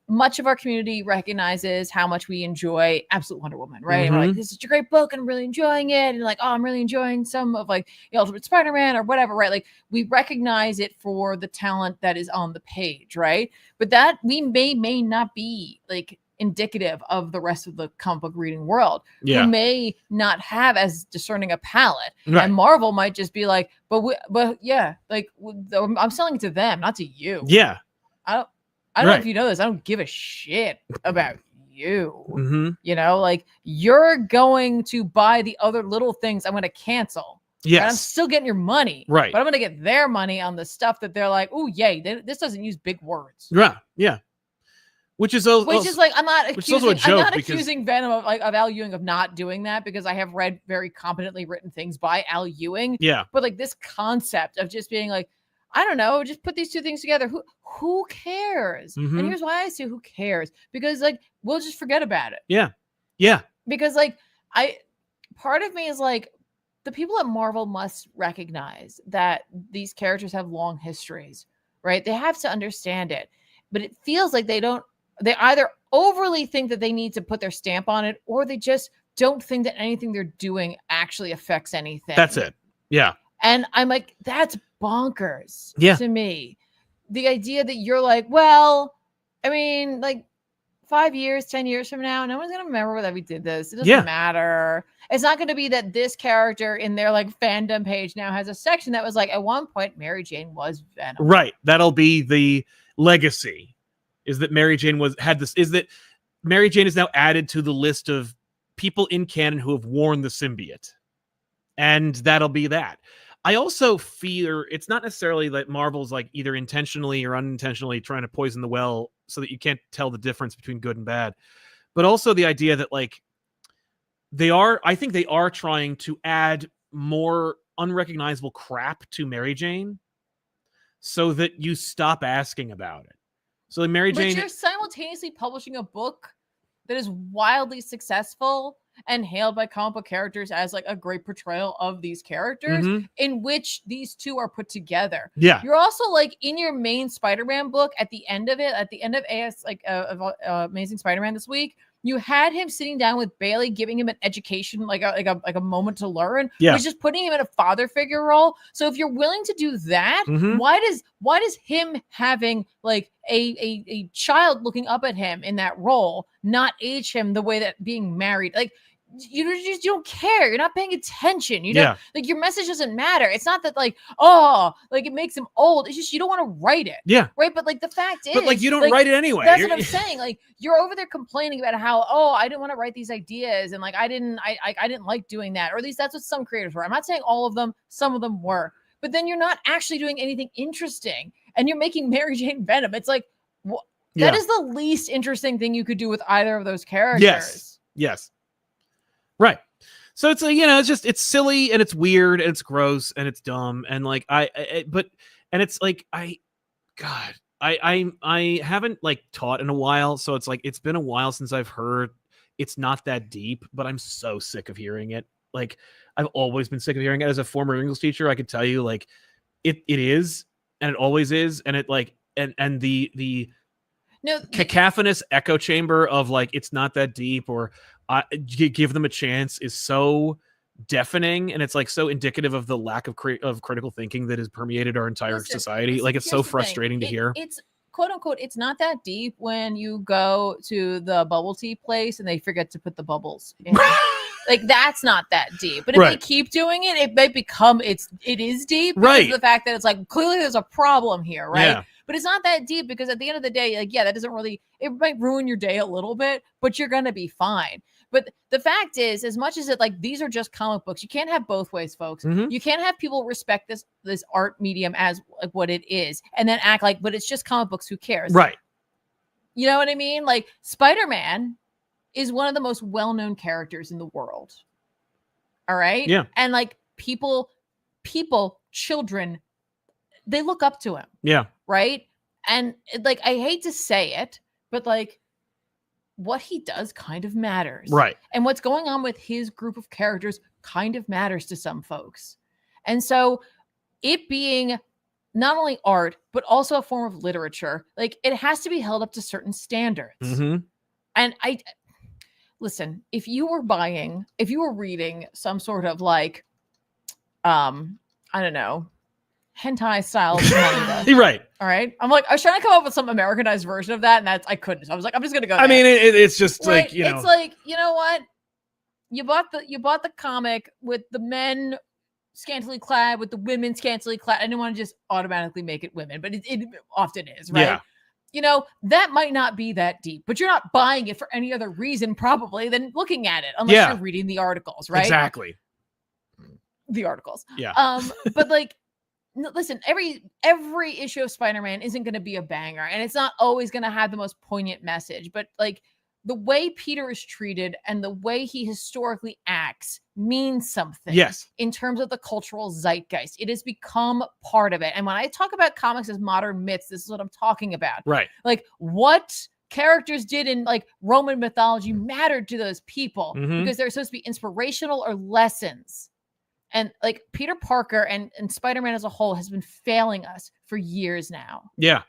much of our community recognizes how much we enjoy Absolute Wonder Woman, right? And we're like, this is a great book and I'm really enjoying it. And like, oh, I'm really enjoying some of like the Ultimate Spider-Man or whatever, right? Like, we recognize it for the talent that is on the page, right? But that we may not be like indicative of the rest of the comic book reading world, who may not have as discerning a palette. Right. And Marvel might just be like, but yeah, like I'm selling it to them, not to you. Yeah. I don't know if you know this. I don't give a shit about you. You know, like, you're going to buy the other little things I'm going to cancel. Yes. Right? I'm still getting your money. Right. But I'm going to get their money on the stuff that they're like, oh, yay, this doesn't use big words. Yeah. Yeah. Which is like, I'm not accusing Venom of Al Ewing of not doing that, because I have read very competently written things by Al Ewing. Yeah. But like this concept of just being like, I don't know, just put these two things together. Who cares? Mm-hmm. And here's why I say who cares, because like we'll just forget about it. Yeah. Yeah. Because like part of me is like, the people at Marvel must recognize that these characters have long histories, right? They have to understand it. But it feels like they either overly think that they need to put their stamp on it, or they just don't think that anything they're doing actually affects anything. That's it. Yeah. And I'm like, that's bonkers to me. The idea that you're like, well, I mean, like 5 years, 10 years from now, no one's going to remember that we did this. It doesn't matter. It's not going to be that this character in their like fandom page now has a section that was like, at one point, Mary Jane was Venom. Right. That'll be the legacy, is that Mary Jane is that Mary Jane is now added to the list of people in canon who have worn the symbiote. And that'll be that. I also fear it's not necessarily that Marvel's like either intentionally or unintentionally trying to poison the well so that you can't tell the difference between good and bad, but also the idea that like I think they are trying to add more unrecognizable crap to Mary Jane so that you stop asking about it. So like Mary Jane, but you're simultaneously publishing a book that is wildly successful and hailed by comic book characters as like a great portrayal of these characters, in which these two are put together. Yeah. You're also like in your main Spider-Man book at the end of Amazing Spider-Man this week, you had him sitting down with Bailey, giving him an education, like a moment to learn, which is putting him in a father figure role. So if you're willing to do that, why does him having like a child looking up at him in that role not age him the way that being married, like you don't care, you're not paying attention, you don't like, your message doesn't matter. It's not that like, oh, like it makes him old, it's just you don't want to write it, right? But like the fact is, but like you don't write it anyway. That's what I'm saying. Like you're over there complaining about how, oh, I didn't want to write these ideas, and like I didn't like doing that, or at least that's what some creators were. I'm not saying all of them, some of them were, but then you're not actually doing anything interesting, and you're making Mary Jane Venom. It's like that is the least interesting thing you could do with either of those characters. Yes. Right. So it's it's silly and it's weird and it's gross and it's dumb and like it's like I haven't like taught in a while, so it's like it's been a while since I've heard it's not that deep, but I'm so sick of hearing it. Like I've always been sick of hearing it. As a former English teacher, I could tell you like it is, and it always is, and it like and the cacophonous echo chamber of like it's not that deep or give them a chance is so deafening, and it's like so indicative of the lack of critical thinking that has permeated our entire society. Like it's so frustrating to hear. It's quote unquote, it's not that deep when you go to the bubble tea place and they forget to put the bubbles in. Like that's not that deep. But if they keep doing it, it might become it is deep, because of the fact that it's like clearly there's a problem here, right? Yeah. But it's not that deep, because at the end of the day, like, that doesn't really, it might ruin your day a little bit, but you're gonna be fine. But the fact is, as much as it like these are just comic books, you can't have both ways, folks. You can't have people respect this art medium as like what it is, and then act like, but it's just comic books, who cares? Right. You know what I mean? Like Spider-Man is one of the most well-known characters in the world. All right. Yeah. And like people, children, they look up to him. Yeah. Right. And like, I hate to say it, but like what he does kind of matters. Right. And what's going on with his group of characters kind of matters to some folks. And so it being not only art, but also a form of literature, like it has to be held up to certain standards. And listen, if you were reading some sort of like, I don't know, hentai style manga. Right. All right. I'm like, I was trying to come up with some Americanized version of that, and I couldn't. So I was like, I'm just gonna go. I mean, it's just like, it's like, you know what? You bought the comic with the men scantily clad, with the women scantily clad. I didn't want to just automatically make it women, but it often is, right? Yeah. You know, that might not be that deep, but you're not buying it for any other reason probably than looking at it, unless you're reading the articles, right? Exactly. the articles. Yeah. But like, listen, every issue of Spider-Man isn't going to be a banger, and it's not always going to have the most poignant message. But like, the way Peter is treated and the way he historically acts means something. Yes. In terms of the cultural zeitgeist, it has become part of it. And when I talk about comics as modern myths, this is what I'm talking about. Right. Like, what characters did in like Roman mythology mattered to those people because they're supposed to be inspirational or lessons. And like Peter Parker and Spider-Man as a whole has been failing us for years now. Yeah.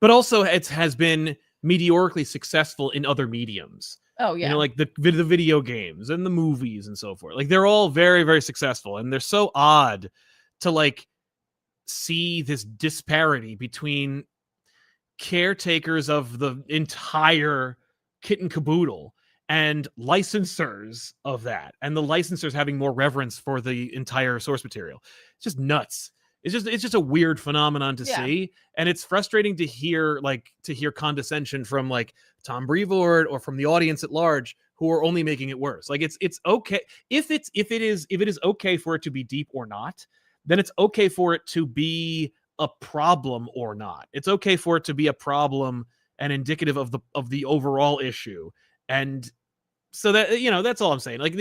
But also it has been meteorically successful in other mediums. Oh yeah. You know, like the video games and the movies and so forth. Like they're all very, very successful. And they're so odd to like see this disparity between caretakers of the entire kit and caboodle and licensors of that, and the licensors having more reverence for the entire source material. It's just nuts. It's just a weird phenomenon to see, and it's frustrating to hear condescension from like Tom Brevoort or from the audience at large who are only making it worse. Like it's okay if it is okay for it to be deep or not, then it's okay for it to be a problem or not. It's okay for it to be a problem and indicative of the overall issue. And so that, you know, that's all I'm saying. Like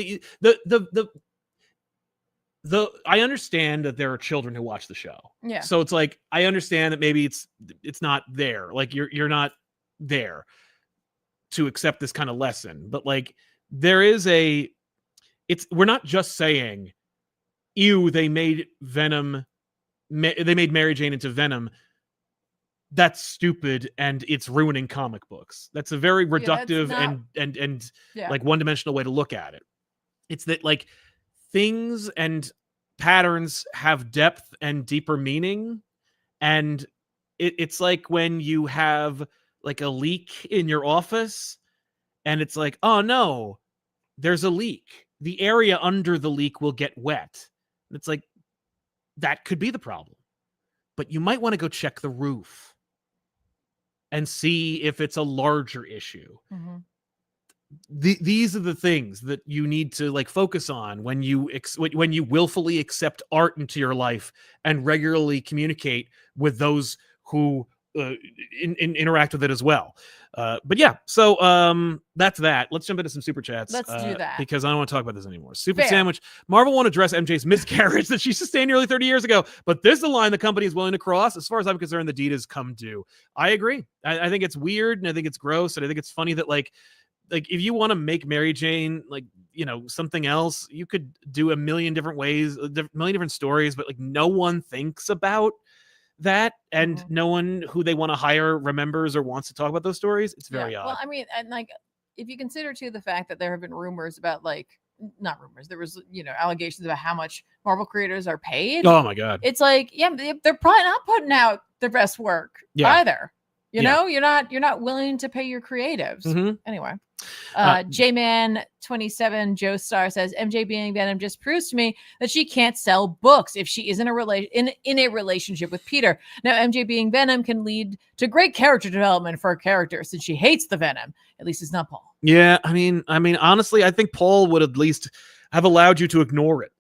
I understand that there are children who watch the show. Yeah. So it's like, I understand that maybe it's not there. Like you're not there to accept this kind of lesson, but like we're not just saying, ew, they made Venom, they made Mary Jane into Venom. That's stupid and it's ruining comic books. That's a very reductive and like one-dimensional way to look at it. It's that like things and patterns have depth and deeper meaning, and it's like when you have like a leak in your office and it's like, oh no, there's a leak. The area under the leak will get wet. And it's like, that could be the problem. But you might want to go check the roof and see if it's a larger issue. These are the things that you need to like focus on when you willfully accept art into your life and regularly communicate with those who interact with it as well. But yeah, so that's that. Let's jump into some super chats. Let's do that, because I don't want to talk about this anymore. Super Sandwich. Marvel won't address MJ's miscarriage that she sustained nearly 30 years ago, but this is a line the company is willing to cross. As far as I'm concerned, the deed has come due. I agree. I think it's weird and I think it's gross, and I think it's funny that like if you want to make Mary Jane like, you know, something else, you could do a million different ways, a million different stories, but like no one thinks about that, and no one who they want to hire remembers or wants to talk about those stories. It's very odd. Well, I mean, and like if you consider too the fact that there have been rumors about like, not rumors, there was, you know, allegations about how much Marvel creators are paid. Oh my god. It's like, yeah, they're probably not putting out their best work either. You know, you're not willing to pay your creatives. Anyway, J-Man27 Joe Star says MJ being Venom just proves to me that she can't sell books if she is in a relationship with Peter. Now, MJ being Venom can lead to great character development for a character since she hates the Venom. At least it's not Paul. Yeah, I mean, honestly, I think Paul would at least have allowed you to ignore it.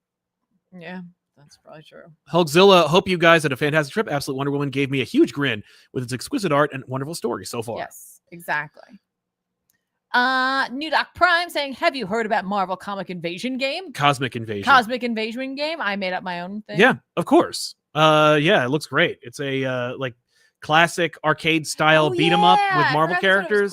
Yeah. That's probably true. Hulkzilla, hope you guys had a fantastic trip. Absolute Wonder Woman gave me a huge grin with its exquisite art and wonderful story so far. Yes, exactly. New Doc Prime saying, have you heard about Marvel Comic Invasion game? Cosmic Invasion game. I made up my own thing. Yeah, of course. Yeah, it looks great. It's a like classic arcade style beat 'em up with Marvel characters.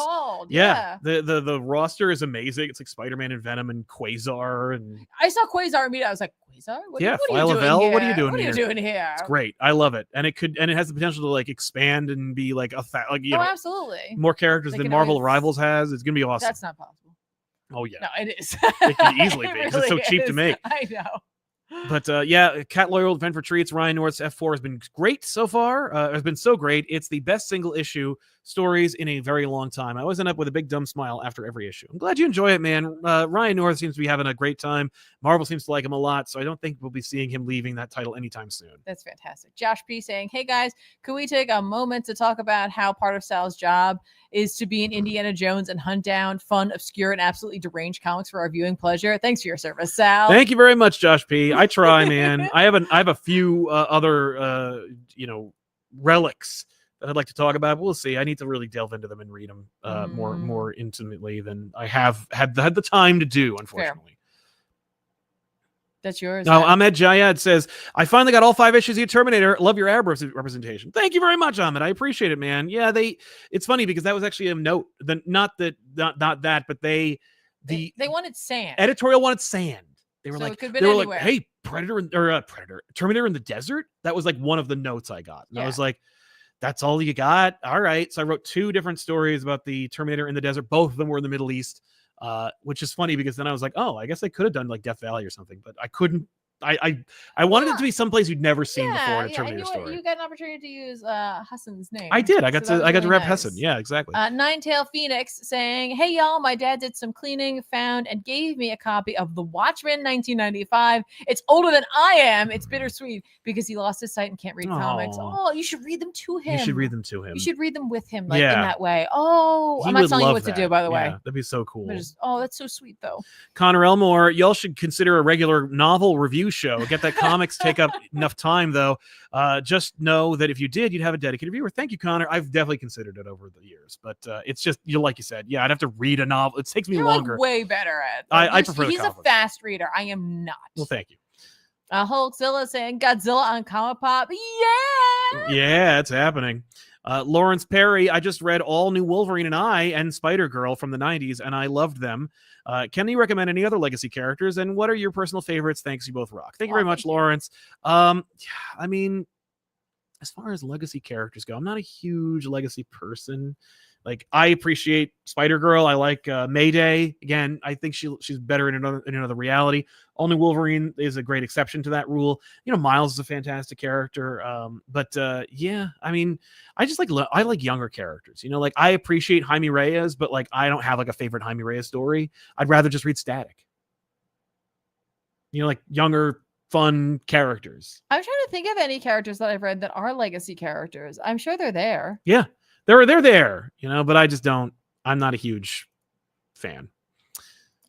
Yeah. The roster is amazing. It's like Spider-Man and Venom and Quasar, and I saw Quasar and I was like, Quasar? What are you doing here? It's great. I love it. And it has the potential to like expand and be like absolutely. More characters than Marvel Rivals has. It's gonna be awesome. That's not possible. Oh yeah. No, it is. It can easily be because really it's so cheap to make. I know. But yeah, Cat Loyal, Defend for Treats, Ryan North's F4 has been great so far. Has been so great. It's the best single issue stories in a very long time. I always end up with a big dumb smile after every issue. I'm glad you enjoy it, man. Ryan North seems to be having a great time. Marvel seems to like him a lot, so I don't think we'll be seeing him leaving that title anytime soon. That's fantastic. Josh P saying, hey guys, can we take a moment to talk about how part of Sal's job is to be in Indiana Jones and hunt down fun, obscure, and absolutely deranged comics for our viewing pleasure? Thanks for your service, Sal. Thank you very much, Josh P. I try, man. I have a few other relics that I'd like to talk about. We'll see. I need to really delve into them and read them more intimately than I have had the time to do, unfortunately. Fair. That's yours. No, Ahmed Jayad says, I finally got all 5 issues of Terminator. Love your Arab representation. Thank you very much, Ahmed. I appreciate it, man. Yeah, it's funny because that was actually a note. Not that, but they wanted sand. Editorial wanted sand. They were so like, hey, Terminator in the desert. That was like one of the notes I got. And I was like, that's all you got? All right. So I wrote 2 different stories about the Terminator in the desert. Both of them were in the Middle East. Which is funny because then I was like, oh, I guess I could have done like Death Valley or something, but I couldn't. I wanted it to be someplace you'd never seen before in a Terminator story. You got an opportunity to use Hassan's name. I did. I got to really rep nice. Hassan. Yeah, exactly. Ninetail Phoenix saying, hey y'all, my dad did some cleaning, found and gave me a copy of The Watchmen 1995. It's older than I am. It's bittersweet because he lost his sight and can't read comics. Oh, you should read them to him. You should read them to him. You should read them with him, like in that way. Oh, I'm not telling you what to do, by the way. That'd be so cool. That's so sweet though. Connor Elmore, y'all should consider a regular novel review show. Get that comics take up enough time though. Just know that if you did, you'd have a dedicated viewer. Thank you, Connor. I've definitely considered it over the years, but it's just like you said. Yeah, I'd have to read a novel. It takes me longer. Like way better at. I prefer. He's a fast reader. I am not. Well, thank you. Hulkzilla saying Godzilla on ComicPop. Yeah, it's happening. Lawrence Perry, I just read all new Wolverine and Spider-Girl from the 90s, and I loved them. Can you recommend any other legacy characters, and what are your personal favorites? Thanks, you both rock. Thank you very much, Lawrence. I mean, as far as legacy characters go, I'm not a huge legacy person. Like, I appreciate Spider-Girl. I like Mayday. Again, I think she's better in another reality. All New Wolverine is a great exception to that rule. Miles is a fantastic character. But I mean, I like younger characters. Like I appreciate Jaime Reyes, but like I don't have like a favorite Jaime Reyes story. I'd rather just read Static. Like younger, fun characters. I'm trying to think of any characters that I've read that are legacy characters. I'm sure they're there. Yeah. They're there, but I just don't. I'm not a huge fan.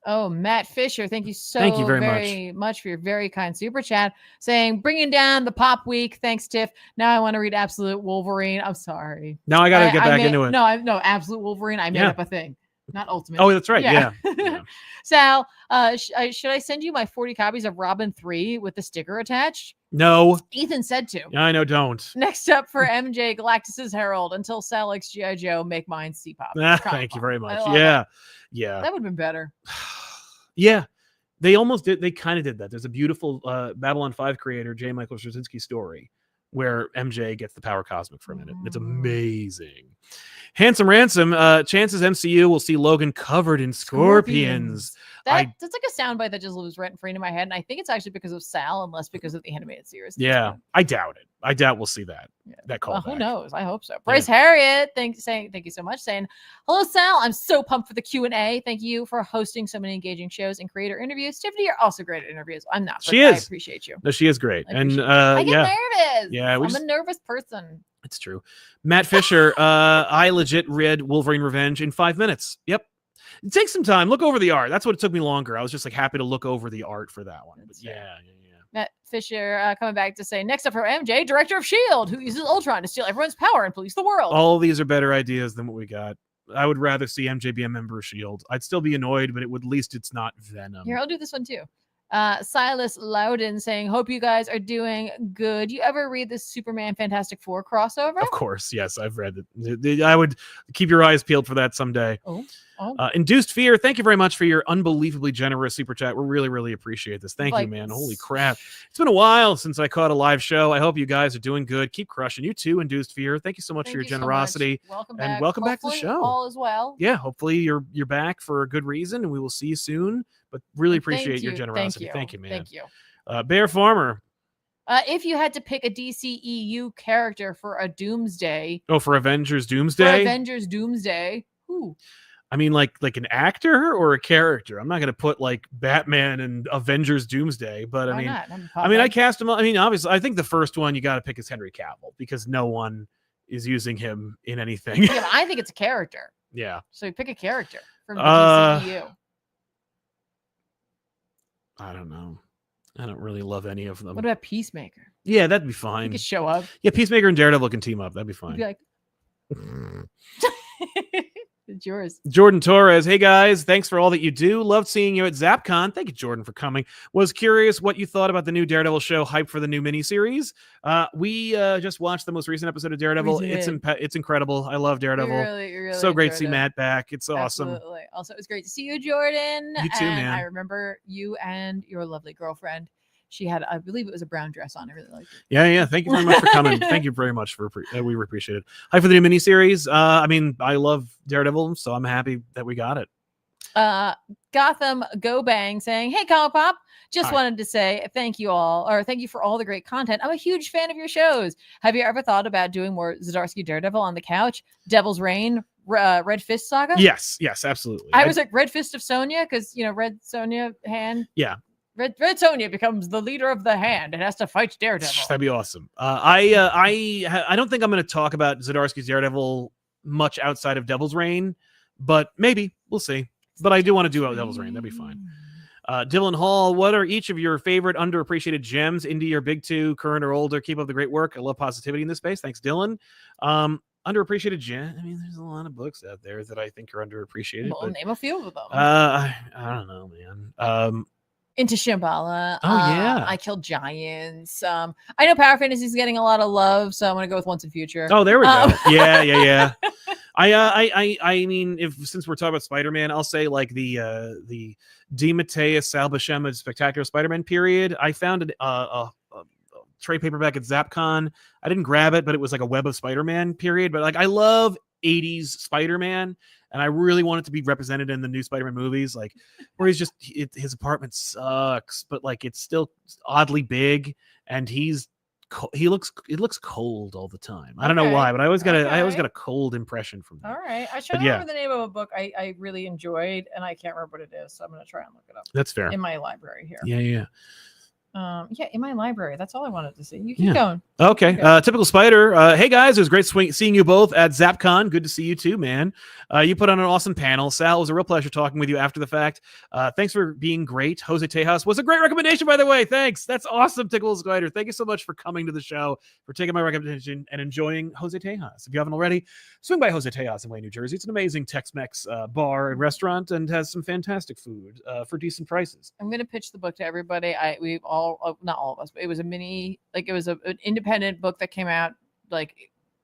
Oh, Matt Fisher, thank you very much for your very kind super chat saying, bringing down the pop week. Thanks, Tiff. Now I want to read Absolute Wolverine. I'm sorry. Now I got to get back into it. No, Absolute Wolverine. I made up a thing. Not Ultimate. Oh, that's right. Yeah. Sal, should I send you my 40 copies of Robin 3 with the sticker attached? No. Ethan said to. I know, don't. Next up for MJ, Galactus's Herald. Until Sal likes G.I. Joe, make mine C-pop. Thank you very much. Yeah. That would have been better. Yeah. They almost did. They kind of did that. There's a beautiful Babylon 5 creator, J. Michael Straczynski story where MJ gets the power cosmic for a minute. It's amazing. Handsome Ransom, chances MCU will see Logan covered in scorpions. That's like a soundbite that just lives rent free in my head, and I think it's actually because of Sal and less because of the animated series. Yeah, I doubt it. I doubt we'll see that. Yeah. That call. Who knows? I hope so. Bryce Harriet, thank you so much. Saying, hello, Sal. I'm so pumped for the Q&A. Thank you for hosting so many engaging shows and creator interviews. Tiffany, you're also great at interviews. I'm not. She is. I appreciate you. No, she is great. I get nervous. Yeah, I'm a nervous person. It's true. Matt Fisher, I legit read Wolverine Revenge in 5 minutes. Yep. It takes some time. Look over the art. That's what it took me longer. I was just like happy to look over the art for that one. But yeah. Matt Fisher coming back to say, next up for MJ, director of S.H.I.E.L.D., who uses Ultron to steal everyone's power and police the world. All these are better ideas than what we got. I would rather see MJ be a member of S.H.I.E.L.D. I'd still be annoyed, but at least it's not Venom. Here, I'll do this one too. Silas Loudon saying, hope you guys are doing good. You ever read the Superman Fantastic Four crossover? Of course, yes, I've read it. I would keep your eyes peeled for that someday. Induced Fear, thank you very much for your unbelievably generous super chat. We really, really appreciate this. Thank you, man. Holy crap. It's been a while since I caught a live show. I hope you guys are doing good. Keep crushing. You too, Induced Fear. Thank you so much for your generosity. Welcome back. And welcome back to the show. All as well. Yeah, hopefully you're back for a good reason, and we will see you soon. But really appreciate your generosity. Thank you, man. Thank you. Bear Farmer. If you had to pick a DCEU character for a Doomsday, Oh, for Avengers Doomsday? who? I mean, like an actor or a character. I'm not going to put like Batman and Avengers Doomsday, but Why I mean, not? I cast him. I mean, obviously, I think the first one you got to pick is Henry Cavill because no one is using him in anything. Yeah, but I think it's a character. Yeah. So pick a character from the DCEU. I don't know. I don't really love any of them. What about Peacemaker? Yeah, that'd be You fine. could show up. Yeah, Peacemaker and Daredevil can team up. That'd be fine. You'd be like, it's yours. Jordan Torres. Hey guys, thanks for all that you do. Loved seeing you at Zapcon. Thank you, Jordan, for coming. Was curious what you thought about the new Daredevil show. Hype for the new miniseries. We just watched the most recent episode of Daredevil. It's incredible. I love Daredevil. Really so great to see Matt back. It's awesome. Absolutely. Also, it was great to see you, Jordan. You too, man. I remember you and your lovely girlfriend. She had, I believe it was a brown dress on. I really liked it. Yeah. Thank you very much for coming. Thank you very much we appreciate it. Hi for the new miniseries. I mean, I love Daredevil, so I'm happy that we got it. Gotham Go Bang saying, "Hey, ComicPop, just Hi. Wanted to say thank you for all the great content. I'm a huge fan of your shows. Have you ever thought about doing more Zdarsky Daredevil on the couch, Devil's Reign, Red Fist Saga?" Yes, absolutely. I was like Red Fist of Sonya because Red Sonya hand. Yeah. Red Sonja becomes the leader of the hand. It has to fight Daredevil. That'd be awesome. I don't think I'm going to talk about Zdarsky's Daredevil much outside of Devil's Reign, but maybe we'll see. But I do want to do Devil's Reign. That'd be fine. Dylan Hall, what are each of your favorite underappreciated gems? Indie or big two, current or older? Keep up the great work. I love positivity in this space. Thanks, Dylan. Underappreciated gem. I mean, there's a lot of books out there that I think are underappreciated. Well, name a few of them. I don't know, man. Into Shambhala. Oh yeah. I Killed Giants. I know Power Fantasy is getting a lot of love, so I'm gonna go with Once in Future. Oh, there we go. Yeah. I mean, since we're talking about Spider-Man, I'll say like the DeMatteis Sal Buscema Spectacular Spider-Man period. I found a trade paperback at Zapcon. I didn't grab it, but it was like a Web of Spider-Man period. But like, I love 80s Spider-Man. And I really want it to be represented in the new Spider-Man movies, like where he's just his apartment sucks, but like it's still oddly big, and it looks cold all the time. I don't know why, but I always got a cold impression from that. All right, I should remember the name of a book I really enjoyed, and I can't remember what it is, so I'm gonna try and look it up. That's fair. In my library here. Yeah. In my library. That's all I wanted to see. You keep going. Okay. Typical Spider. Hey guys, it was great seeing you both at Zapcon. Good to see you too, man. You put on an awesome panel. Sal, it was a real pleasure talking with you after the fact. Thanks for being great. Jose Tejas was a great recommendation, by the way. Thanks. That's awesome, Tickle Spider. Thank you so much for coming to the show, for taking my recommendation and enjoying Jose Tejas. If you haven't already, swing by Jose Tejas in Wayne, New Jersey. It's an amazing Tex-Mex bar and restaurant and has some fantastic food for decent prices. I'm gonna pitch the book to everybody. We've all, not all of us, but it was a mini, like it was an independent book that came out. Like,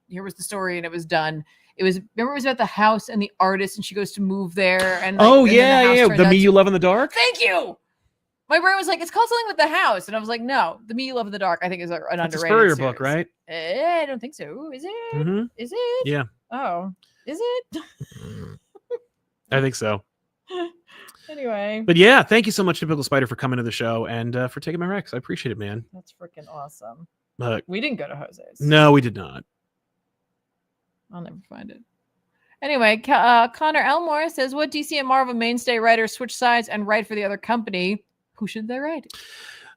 here was the story and it was done. It was about the house and the artist, and she goes to move there. And the Me You Love in the Dark. Thank you. My brain was like, it's called something with the house, and I was like, no, The Me You Love in the Dark, I think is an underrated Spurrier series. book, right? I don't think so. Is it? Mm-hmm. Is it? Yeah. Oh, is it? I think so. Anyway. But yeah, thank you so much, Typical Spider, for coming to the show and for taking my Rex. I appreciate it, man. That's freaking awesome. We didn't go to Jose's. No, we did not. I'll never find it. Anyway, Connor Elmore says, what DC and Marvel mainstay writers switch sides and write for the other company? Who should they write?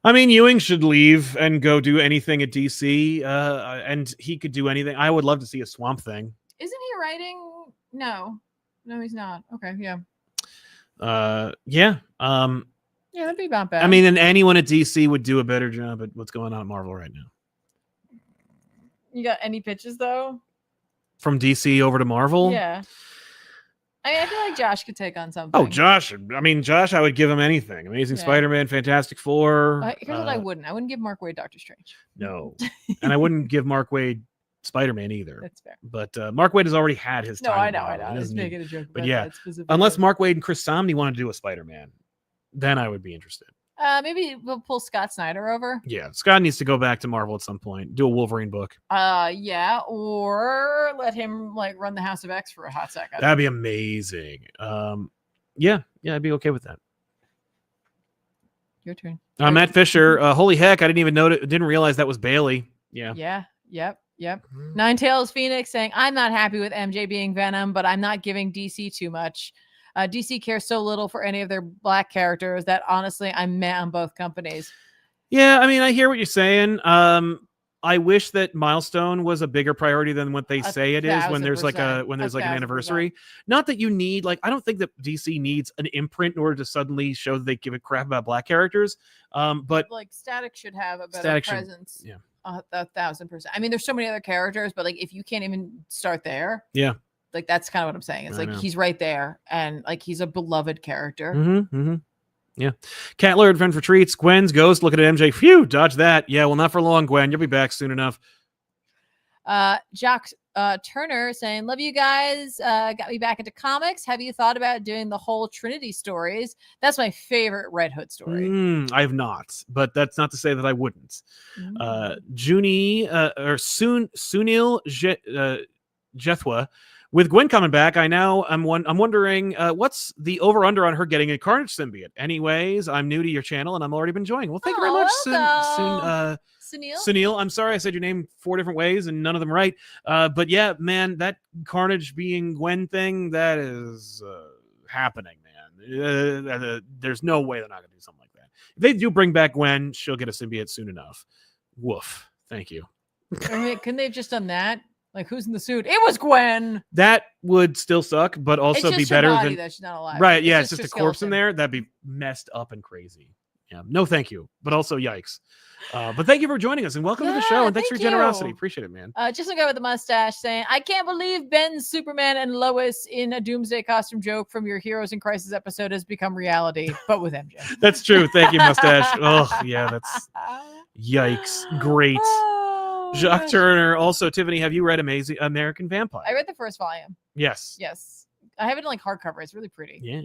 I mean, Ewing should leave and go do anything at DC, and he could do anything. I would love to see a Swamp Thing. Isn't he writing? No, he's not. Okay, yeah. Yeah, that'd be not bad. I mean, and anyone at DC would do a better job at what's going on at Marvel right now. You got any pitches though? From DC over to Marvel? Yeah. I mean, I feel like Josh could take on something. Oh, Josh. I mean, Josh, I would give him anything. Amazing Spider-Man, Fantastic Four. Here's what I wouldn't. I wouldn't give Mark Waid Doctor Strange. No. And I wouldn't give Mark Waid Spider-Man either. That's fair. But Mark Waid has already had his time. No, I know. I was making a joke about that. Unless Mark Waid and Chris Samnee want to do a Spider-Man, then I would be interested. Maybe we'll pull Scott Snyder over. Yeah, Scott needs to go back to Marvel at some point. Do a Wolverine book. Yeah, or let him like run the House of X for a hot second. That'd be amazing. Yeah, I'd be okay with that. Your turn. Matt Fisher. Holy heck, I didn't even didn't realize that was Bailey. Yeah. Yeah. Yep. Nine Tails Phoenix saying, I'm not happy with MJ being Venom, but I'm not giving DC too much. DC cares so little for any of their black characters that honestly, I'm mad on both companies. Yeah, I mean, I hear what you're saying. I wish that Milestone was a bigger priority than what they say it is when there's like an anniversary. Not that you need, like, I don't think that DC needs an imprint in order to suddenly show that they give a crap about black characters. But like Static should have a better presence. Yeah. 1,000%. I mean, there's so many other characters, but like if you can't even start there, yeah, like that's kind of what I'm saying. It's like he's right there, and like he's a beloved character. Yeah. Cat Lord friend for treats. Gwen's ghost looking at MJ. Phew, dodge that. Yeah, well, not for long, Gwen. You'll be back soon enough. Jock Turner saying, love you guys. Got me back into comics. Have you thought about doing the whole Trinity stories? That's my favorite Red Hood story. I have not, but that's not to say that I wouldn't. Junie or Sunil Jethwa. With Gwen coming back, I'm wondering what's the over-under on her getting a Carnage symbiote. Anyways, I'm new to your channel and I'm already been enjoying. Well, thank you very much, Sunil. I'm sorry I said your name 4 different ways and none of them right. But yeah, man, that Carnage being Gwen thing, that is happening, man. There's no way they're not going to do something like that. If they do bring back Gwen, she'll get a symbiote soon enough. Woof. Thank you. I mean, couldn't they have just done that? Like, who's in the suit? It was Gwen. That would still suck, but also be better than that she's not alive. Right? Yeah, it's just a corpse in there. That'd be messed up and crazy. Yeah, no, thank you, but also yikes. But thank you for joining us and welcome to the show and thanks for your generosity. Appreciate it, man. Just a guy with a mustache saying, "I can't believe Ben's Superman and Lois in a Doomsday costume joke from your Heroes in Crisis episode has become reality, but with MJ." That's true. Thank you, mustache. Oh yeah, that's yikes. Great. Jacques Turner. Also, Tiffany, have you read Amazing American Vampire? I read the first volume. Yes. I have it in like hardcover. It's really pretty. Yeah.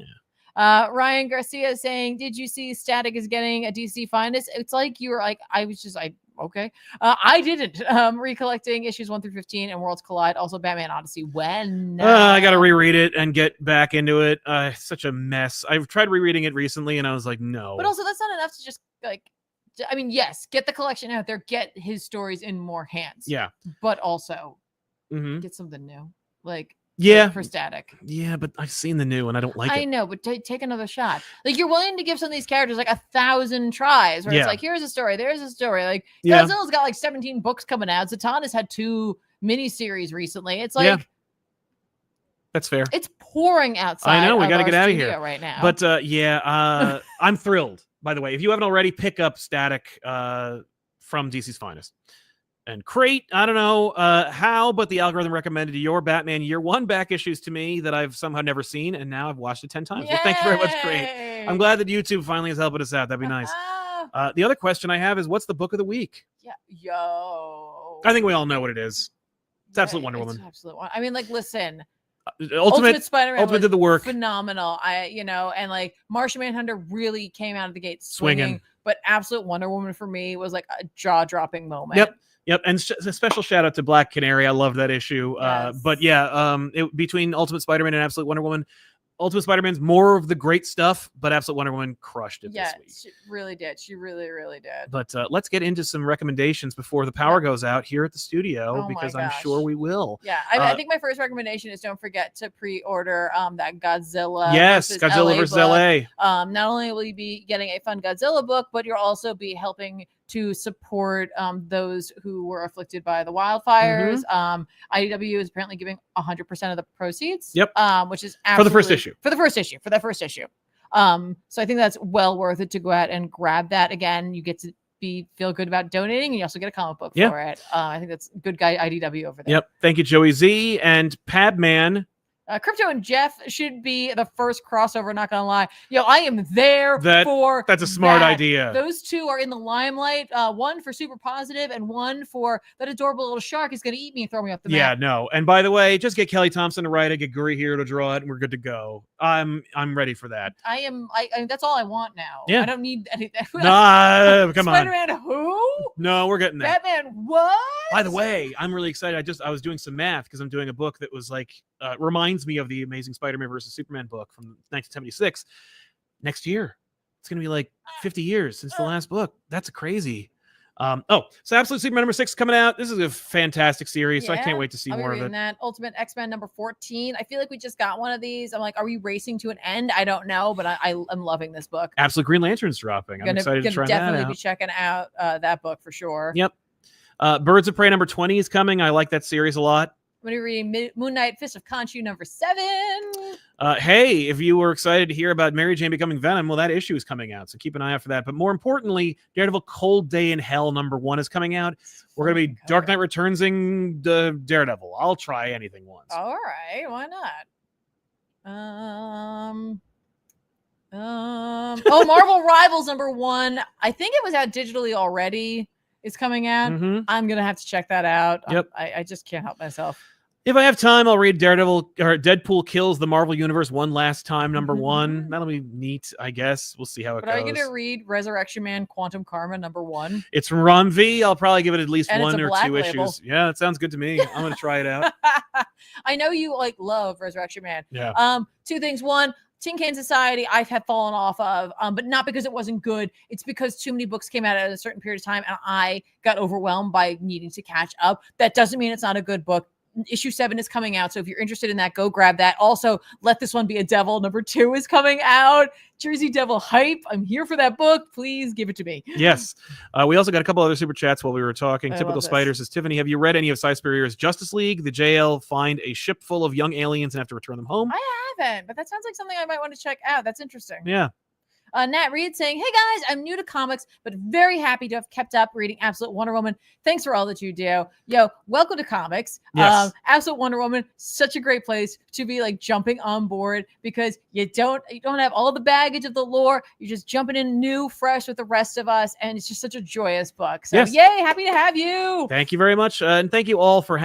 Ryan Garcia saying, did you see Static is getting a DC Finest? It's like you were like, okay. I didn't. Recollecting issues 1 through 15 and Worlds Collide. Also Batman Odyssey. When? I got to reread it and get back into it. It's such a mess. I've tried rereading it recently and I was like, no. But also that's not enough to just like, I mean, yes, get the collection out there, get his stories in more hands. Yeah. But also get something new. Like, for Static. Yeah, but I've seen the new and I don't like it. I know, but take another shot. Like, you're willing to give some of these characters like 1,000 tries where it's like, here's a story, there's a story. Like, Godzilla's got like 17 books coming out. Zatanna's had 2 miniseries recently. It's like, that's fair. It's pouring outside. I know, we got to get out of here right now. But I'm thrilled. By the way, if you haven't already, pick up Static from DC's Finest. And Crate, I don't know how, but the algorithm recommended your Batman Year 1 back issues to me that I've somehow never seen, and now I've watched it 10 times. Well, thank you very much, Crate. I'm glad that YouTube finally is helping us out. That'd be nice. The other question I have is, what's the book of the week? I think we all know what it is. It's Absolute Wonder Woman. I mean, like, listen. Ultimate Spider-Man Ultimate did the work. Phenomenal. And like Martian Manhunter really came out of the gate swinging. But Absolute Wonder Woman for me was like a jaw-dropping moment. Yep. And a special shout out to Black Canary. I loved that issue. But between Ultimate Spider-Man and Absolute Wonder Woman, Ultimate Spider-Man's more of the great stuff, but Absolute Wonder Woman crushed it this week. She really did. She really, really did. But let's get into some recommendations before the power goes out here at the studio, because I'm sure we will. Yeah, I think my first recommendation is don't forget to pre-order that Godzilla. Yes, Godzilla versus LA. Not only will you be getting a fun Godzilla book, but you'll also be helping to support those who were afflicted by the wildfires. IDW is apparently giving 100% of the proceeds. Yep. Which is for the first issue. For that first issue. So I think that's well worth it to go out and grab that. Again, you get to feel good about donating, and you also get a comic book for it. I think that's good guy IDW over there. Yep. Thank you, Joey Z and Padman. Crypto and Jeff should be the first crossover, not gonna lie. I am there for that's a smart idea. Those two are in the limelight. One for Super Positive and one for that adorable little shark is gonna eat me and throw me off the map. Yeah, no. And by the way, just get Kelly Thompson to write it, get Guri here to draw it, and we're good to go. I'm ready for that. I that's all I want now. Yeah. I don't need anything. Nah, come on. Spider-Man who? No, we're getting that. Batman what? By the way, I'm really excited. I was doing some math because I'm doing a book that was like reminds me of the Amazing Spider-Man versus Superman book from 1976. Next year, It's going to be like 50 years since the last book. That's crazy. So Absolute Superman number 6 coming out. This is a fantastic series, so I can't wait to see more of it. That Ultimate X-Men number 14. I feel like we just got one of these. I'm like, are we racing to an end? I don't know, but I'm loving this book. Absolute Green Lantern's dropping. I'm excited to try that out. Definitely be checking out that book for sure. Yep. Birds of Prey number 20 is coming. I like that series a lot. I'm going to be reading Moon Knight Fist of Khonshu number 7. Hey, if you were excited to hear about Mary Jane becoming Venom, well, that issue is coming out, so keep an eye out for that. But more importantly, Daredevil Cold Day in Hell number 1 is coming out. We're going to be Dark Knight Returnsing the Daredevil. I'll try anything once. All right, why not? Marvel Rivals number 1. I think it was out digitally already. It's coming out. I'm gonna have to check that out. Yep. I just can't help myself. If I have time, I'll read Deadpool Kills the Marvel Universe one last time, number 1. That'll be neat, I guess. We'll see how it goes. Are you gonna read Resurrection Man Quantum Karma number 1? It's from Ron V. I'll probably give it at least and 1 or 2 label. issues. Yeah, that sounds good to me. I'm gonna try it out. I know you love Resurrection Man. Yeah. 2 things. 1, Tin Can Society I have fallen off of, but not because it wasn't good. It's because too many books came out at a certain period of time and I got overwhelmed by needing to catch up. That doesn't mean it's not a good book. Issue 7 is coming out, so if you're interested in that, go grab that. Also, Let This One Be a Devil number 2 is coming out. Jersey Devil hype. I'm here for that book. Please give it to me. Yes. We also got a couple other super chats while we were talking. Typical Spider says, Tiffany, have you read any of Cy Spurrier's Justice League? The JL find a ship full of young aliens and have to return them home. I haven't, but that sounds like something I might want to check out. That's interesting. Yeah. Nat Reed saying, hey guys, I'm new to comics, but very happy to have kept up reading Absolute Wonder Woman. Thanks for all that you do. Yo, welcome to comics. Yes. Absolute Wonder Woman, such a great place to be jumping on board because you don't have all the baggage of the lore. You're just jumping in new, fresh with the rest of us, and it's just such a joyous book. So yay, happy to have you. Thank you very much, and thank you all for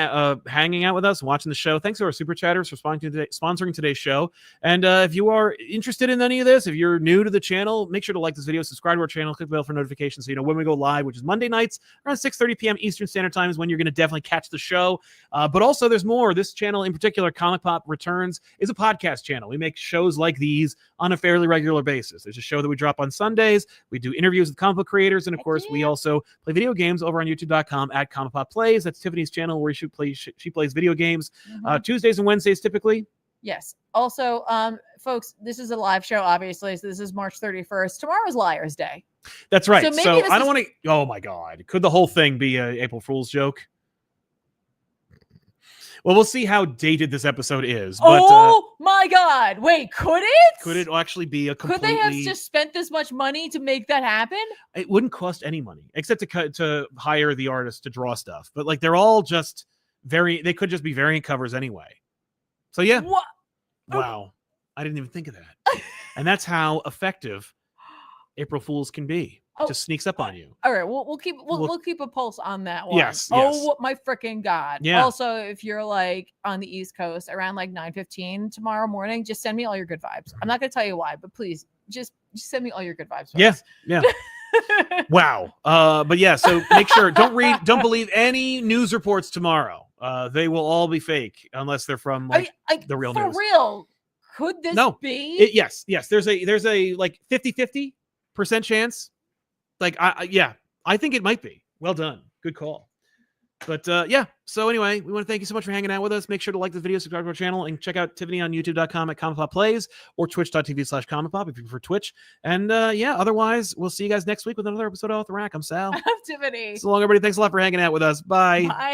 hanging out with us and watching the show. Thanks to our super chatters for sponsoring today's show. And if you are interested in any of this, if you're new to the channel, make sure to like this video, subscribe to our channel, click the bell for notifications so you know when we go live, which is Monday nights around 6:30 p.m. Eastern Standard Time is when you're going to definitely catch the show. But also there's more. This channel in particular, ComicPop Returns, is a podcast channel. We make shows like these on a fairly regular basis. There's a show that we drop on Sundays. We do interviews with comic book creators, and of course we also play video games over on youtube.com at ComicPop Plays. That's Tiffany's channel where she plays video games Tuesdays and Wednesdays typically. Yes. Also, folks, this is a live show, obviously. So this is March 31st. Tomorrow's Liar's Day. That's right. So I don't want to. Oh my God! Could the whole thing be an April Fool's joke? Well, we'll see how dated this episode is. But, my God! Wait, could it? Could it actually be a completely? Could they have just spent this much money to make that happen? It wouldn't cost any money except to hire the artist to draw stuff. But they're all just they could just be variant covers anyway. So yeah. What? Wow. I didn't even think of that. And that's how effective April Fools can be. It just sneaks up on you. All right, we'll keep a pulse on that one. Yes. Oh my freaking God. Yeah. Also, if you're on the East Coast around 9:15 tomorrow morning, just send me all your good vibes. I'm not gonna tell you why, but please just send me all your good vibes. Folks. Yeah. Wow. But yeah, so make sure don't believe any news reports tomorrow. They will all be fake unless they're from the real news. For real. Could this be? Yes. There's a 50-50% chance. I think it might be. Well done. Good call. But so anyway, we want to thank you so much for hanging out with us. Make sure to like this video, subscribe to our channel, and check out Tiffany on youtube.com at ComicPop Plays or twitch.tv/ComicPop if you prefer Twitch. And otherwise, we'll see you guys next week with another episode of Off the Rack. I'm Sal. I'm Tiffany. So long, everybody. Thanks a lot for hanging out with us. Bye. Bye.